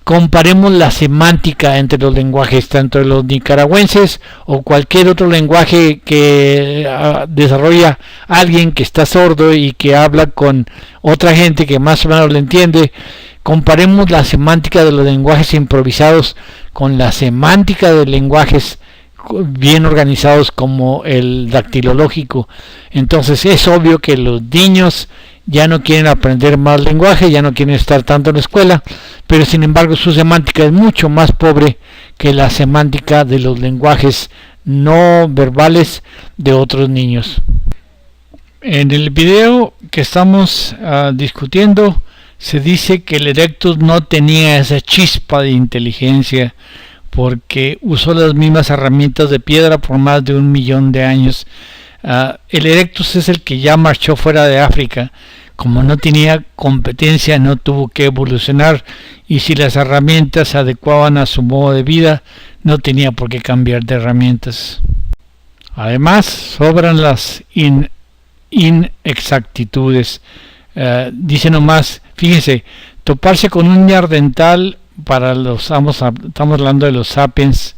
comparemos la semántica entre los lenguajes, tanto de los nicaragüenses o cualquier otro lenguaje que desarrolla alguien que está sordo y que habla con otra gente que más o menos le entiende. Comparemos la semántica de los lenguajes improvisados con la semántica de lenguajes bien organizados como el dactilológico. Entonces es obvio que los niños ya no quieren aprender más lenguaje, ya no quieren estar tanto en la escuela, pero sin embargo su semántica es mucho más pobre que la semántica de los lenguajes no verbales de otros niños. En el video que estamos discutiendo, se dice que el Erectus no tenía esa chispa de inteligencia porque usó las mismas herramientas de piedra por más de 1 millón de años. El Erectus es el que ya marchó fuera de África. Como no tenía competencia, no tuvo que evolucionar, y si las herramientas se adecuaban a su modo de vida, no tenía por qué cambiar de herramientas. Además, sobran las inexactitudes. Dice nomás, fíjense, toparse con un neandertal, estamos hablando de los sapiens,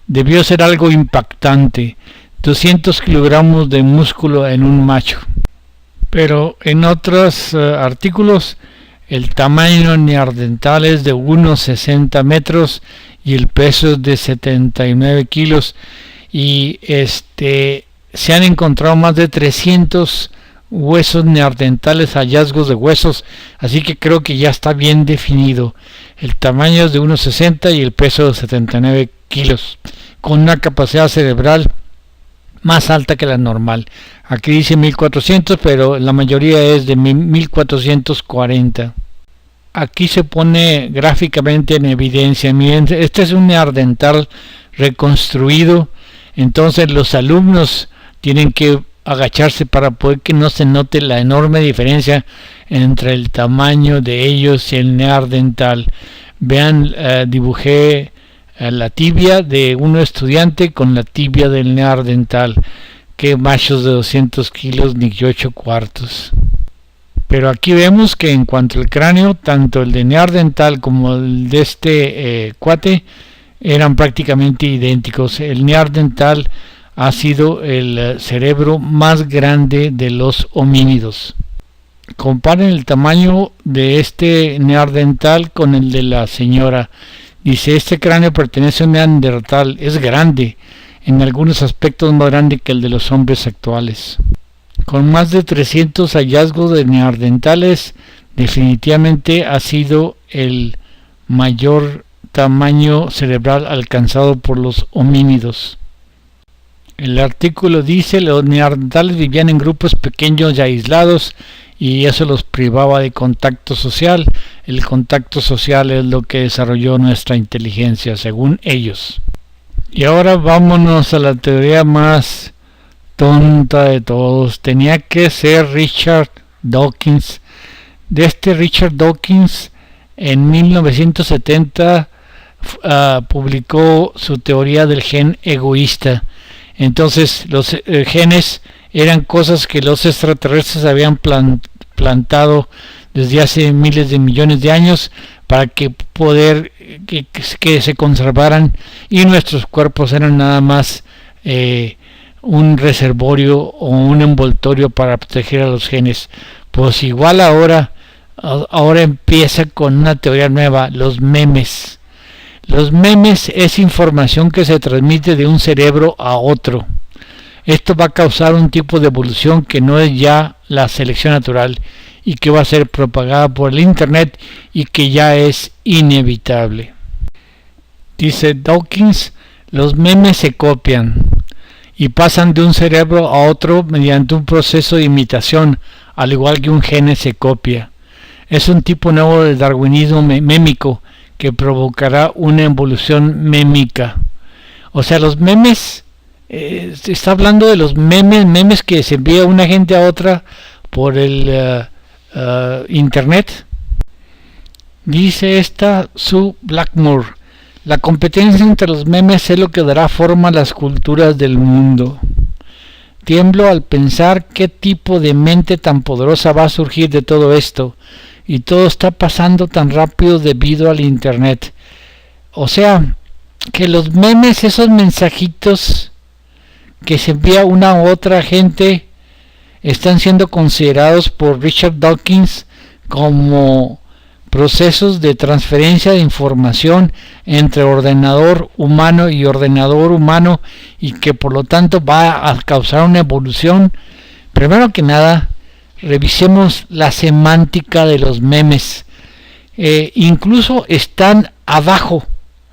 debió ser algo impactante. 200 kilogramos de músculo en un macho. Pero en otros artículos, el tamaño neandertal es de unos 60 metros y el peso es de 79 kilos, y se han encontrado más de 300 huesos neandertales, hallazgos de huesos, así que creo que ya está bien definido. El tamaño es de 1,60 y el peso de 79 kilos, con una capacidad cerebral más alta que la normal. Aquí dice 1400, pero la mayoría es de 1440. Aquí se pone gráficamente en evidencia. Miren, este es un neandertal reconstruido, entonces los alumnos tienen que agacharse para poder que no se note la enorme diferencia entre el tamaño de ellos y el neandertal. Vean, dibujé la tibia de un estudiante con la tibia del neandertal. Que machos de 200 kilos ni 8 cuartos. Pero aquí vemos que en cuanto al cráneo, tanto el de neandertal como el de este cuate eran prácticamente idénticos. El neandertal ha sido el cerebro más grande de los homínidos. Comparen el tamaño de este neandertal con el de la señora. Dice, este cráneo pertenece a un neandertal, es grande, en algunos aspectos más grande que el de los hombres actuales. Con más de 300 hallazgos de neandertales, definitivamente ha sido el mayor tamaño cerebral alcanzado por los homínidos. El artículo dice, los neandertales vivían en grupos pequeños y aislados, y eso los privaba de contacto social. El contacto social es lo que desarrolló nuestra inteligencia, según ellos. Y ahora vámonos a la teoría más tonta de todos. Tenía que ser Richard Dawkins. De este Richard Dawkins, en 1970 publicó su teoría del gen egoísta. Entonces los genes eran cosas que los extraterrestres habían plantado desde hace miles de millones de años para que se conservaran, y nuestros cuerpos eran nada más un reservorio o un envoltorio para proteger a los genes. Pues igual ahora empieza con una teoría nueva, los memes. Los memes es información que se transmite de un cerebro a otro. Esto va a causar un tipo de evolución que no es ya la selección natural y que va a ser propagada por el internet y que ya es inevitable. Dice Dawkins, los memes se copian y pasan de un cerebro a otro mediante un proceso de imitación, al igual que un gene se copia. Es un tipo nuevo de darwinismo mémico que provocará una evolución mémica. O sea, los memes, se está hablando de los memes que se envía una gente a otra por el internet. Dice Sue Blackmore, la competencia entre los memes es lo que dará forma a las culturas del mundo. Tiemblo al pensar qué tipo de mente tan poderosa va a surgir de todo esto, y todo está pasando tan rápido debido al internet. O sea, que los memes, esos mensajitos que se envía una u otra gente, están siendo considerados por Richard Dawkins como procesos de transferencia de información entre ordenador humano y ordenador humano, y que por lo tanto va a causar una evolución. Primero que nada, revisemos la semántica de los memes. Incluso están abajo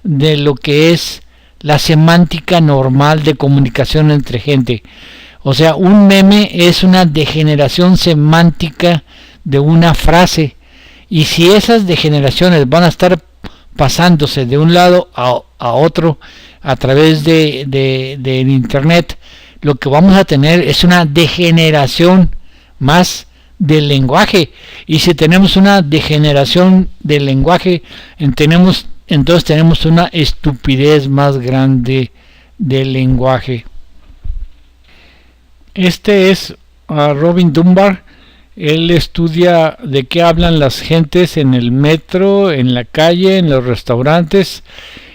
de lo que es la semántica normal de comunicación entre gente. O sea, un meme es una degeneración semántica de una frase, y si esas degeneraciones van a estar pasándose de un lado a otro a través del internet, lo que vamos a tener es una degeneración más del lenguaje. Y si tenemos una degeneración del lenguaje, entonces tenemos una estupidez más grande del lenguaje. Este es Robin Dunbar. Él estudia de qué hablan las gentes en el metro, en la calle, en los restaurantes,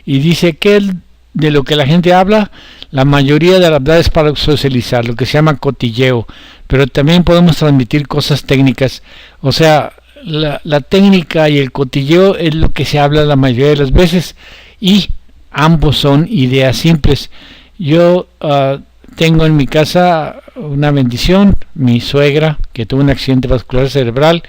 y dice que de lo que la gente habla, la mayoría de la verdad es para socializar, lo que se llama cotilleo, pero también podemos transmitir cosas técnicas. O sea, la técnica y el cotilleo es lo que se habla la mayoría de las veces, y ambos son ideas simples. Yo tengo en mi casa una bendición, mi suegra, que tuvo un accidente vascular cerebral.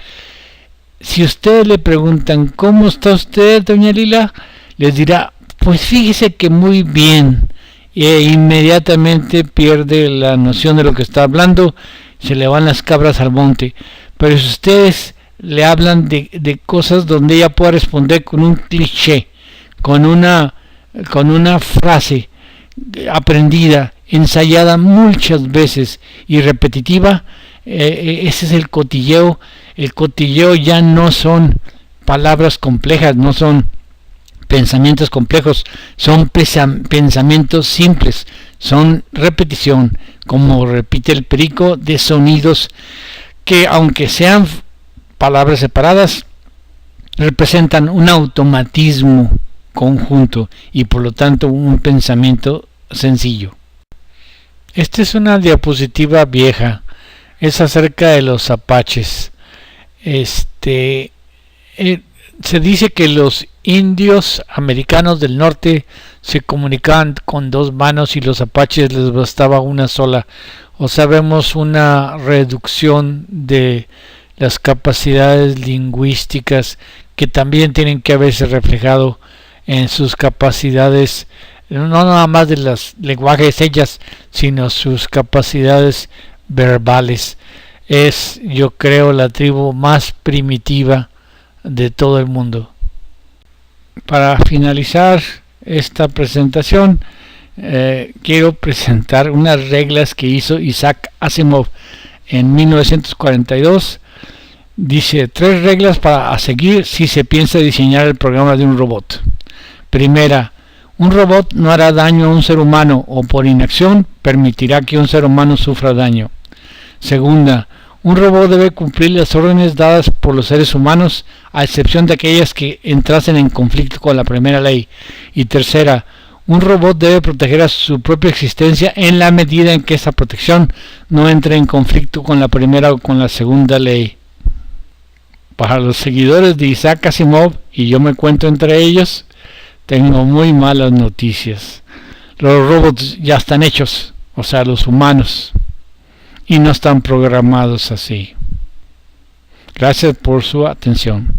Si ustedes le preguntan, ¿cómo está usted, doña Lila?, les dirá, pues fíjese que muy bien, e inmediatamente pierde la noción de lo que está hablando, se le van las cabras al monte. Pero si ustedes le hablan de cosas donde ella pueda responder con un cliché, con una frase aprendida, ensayada muchas veces y repetitiva, ese es el cotilleo. El cotilleo ya no son palabras complejas, no son pensamientos complejos, son pensamientos simples, son repetición, como repite el perico, de sonidos que, aunque sean palabras separadas, representan un automatismo conjunto y por lo tanto un pensamiento sencillo. Esta es una diapositiva vieja, es acerca de los apaches. Se dice que los indios americanos del norte se comunicaban con dos manos y los apaches les bastaba una sola. O sea, vemos una reducción de las capacidades lingüísticas que también tienen que haberse reflejado en sus capacidades, no nada más de los lenguajes ellas, sino sus capacidades verbales. Es, yo creo, la tribu más primitiva de todo el mundo. Para finalizar esta presentación, quiero presentar unas reglas que hizo Isaac Asimov en 1942. Dice 3 reglas para seguir si se piensa diseñar el programa de un robot. Primera, un robot no hará daño a un ser humano o por inacción permitirá que un ser humano sufra daño. Segunda, un robot debe cumplir las órdenes dadas por los seres humanos, a excepción de aquellas que entrasen en conflicto con la primera ley. Y tercera, un robot debe proteger a su propia existencia en la medida en que esa protección no entre en conflicto con la primera o con la segunda ley. Para los seguidores de Isaac Asimov, y yo me cuento entre ellos, tengo muy malas noticias. Los robots ya están hechos, o sea, los humanos, y no están programados así. Gracias por su atención.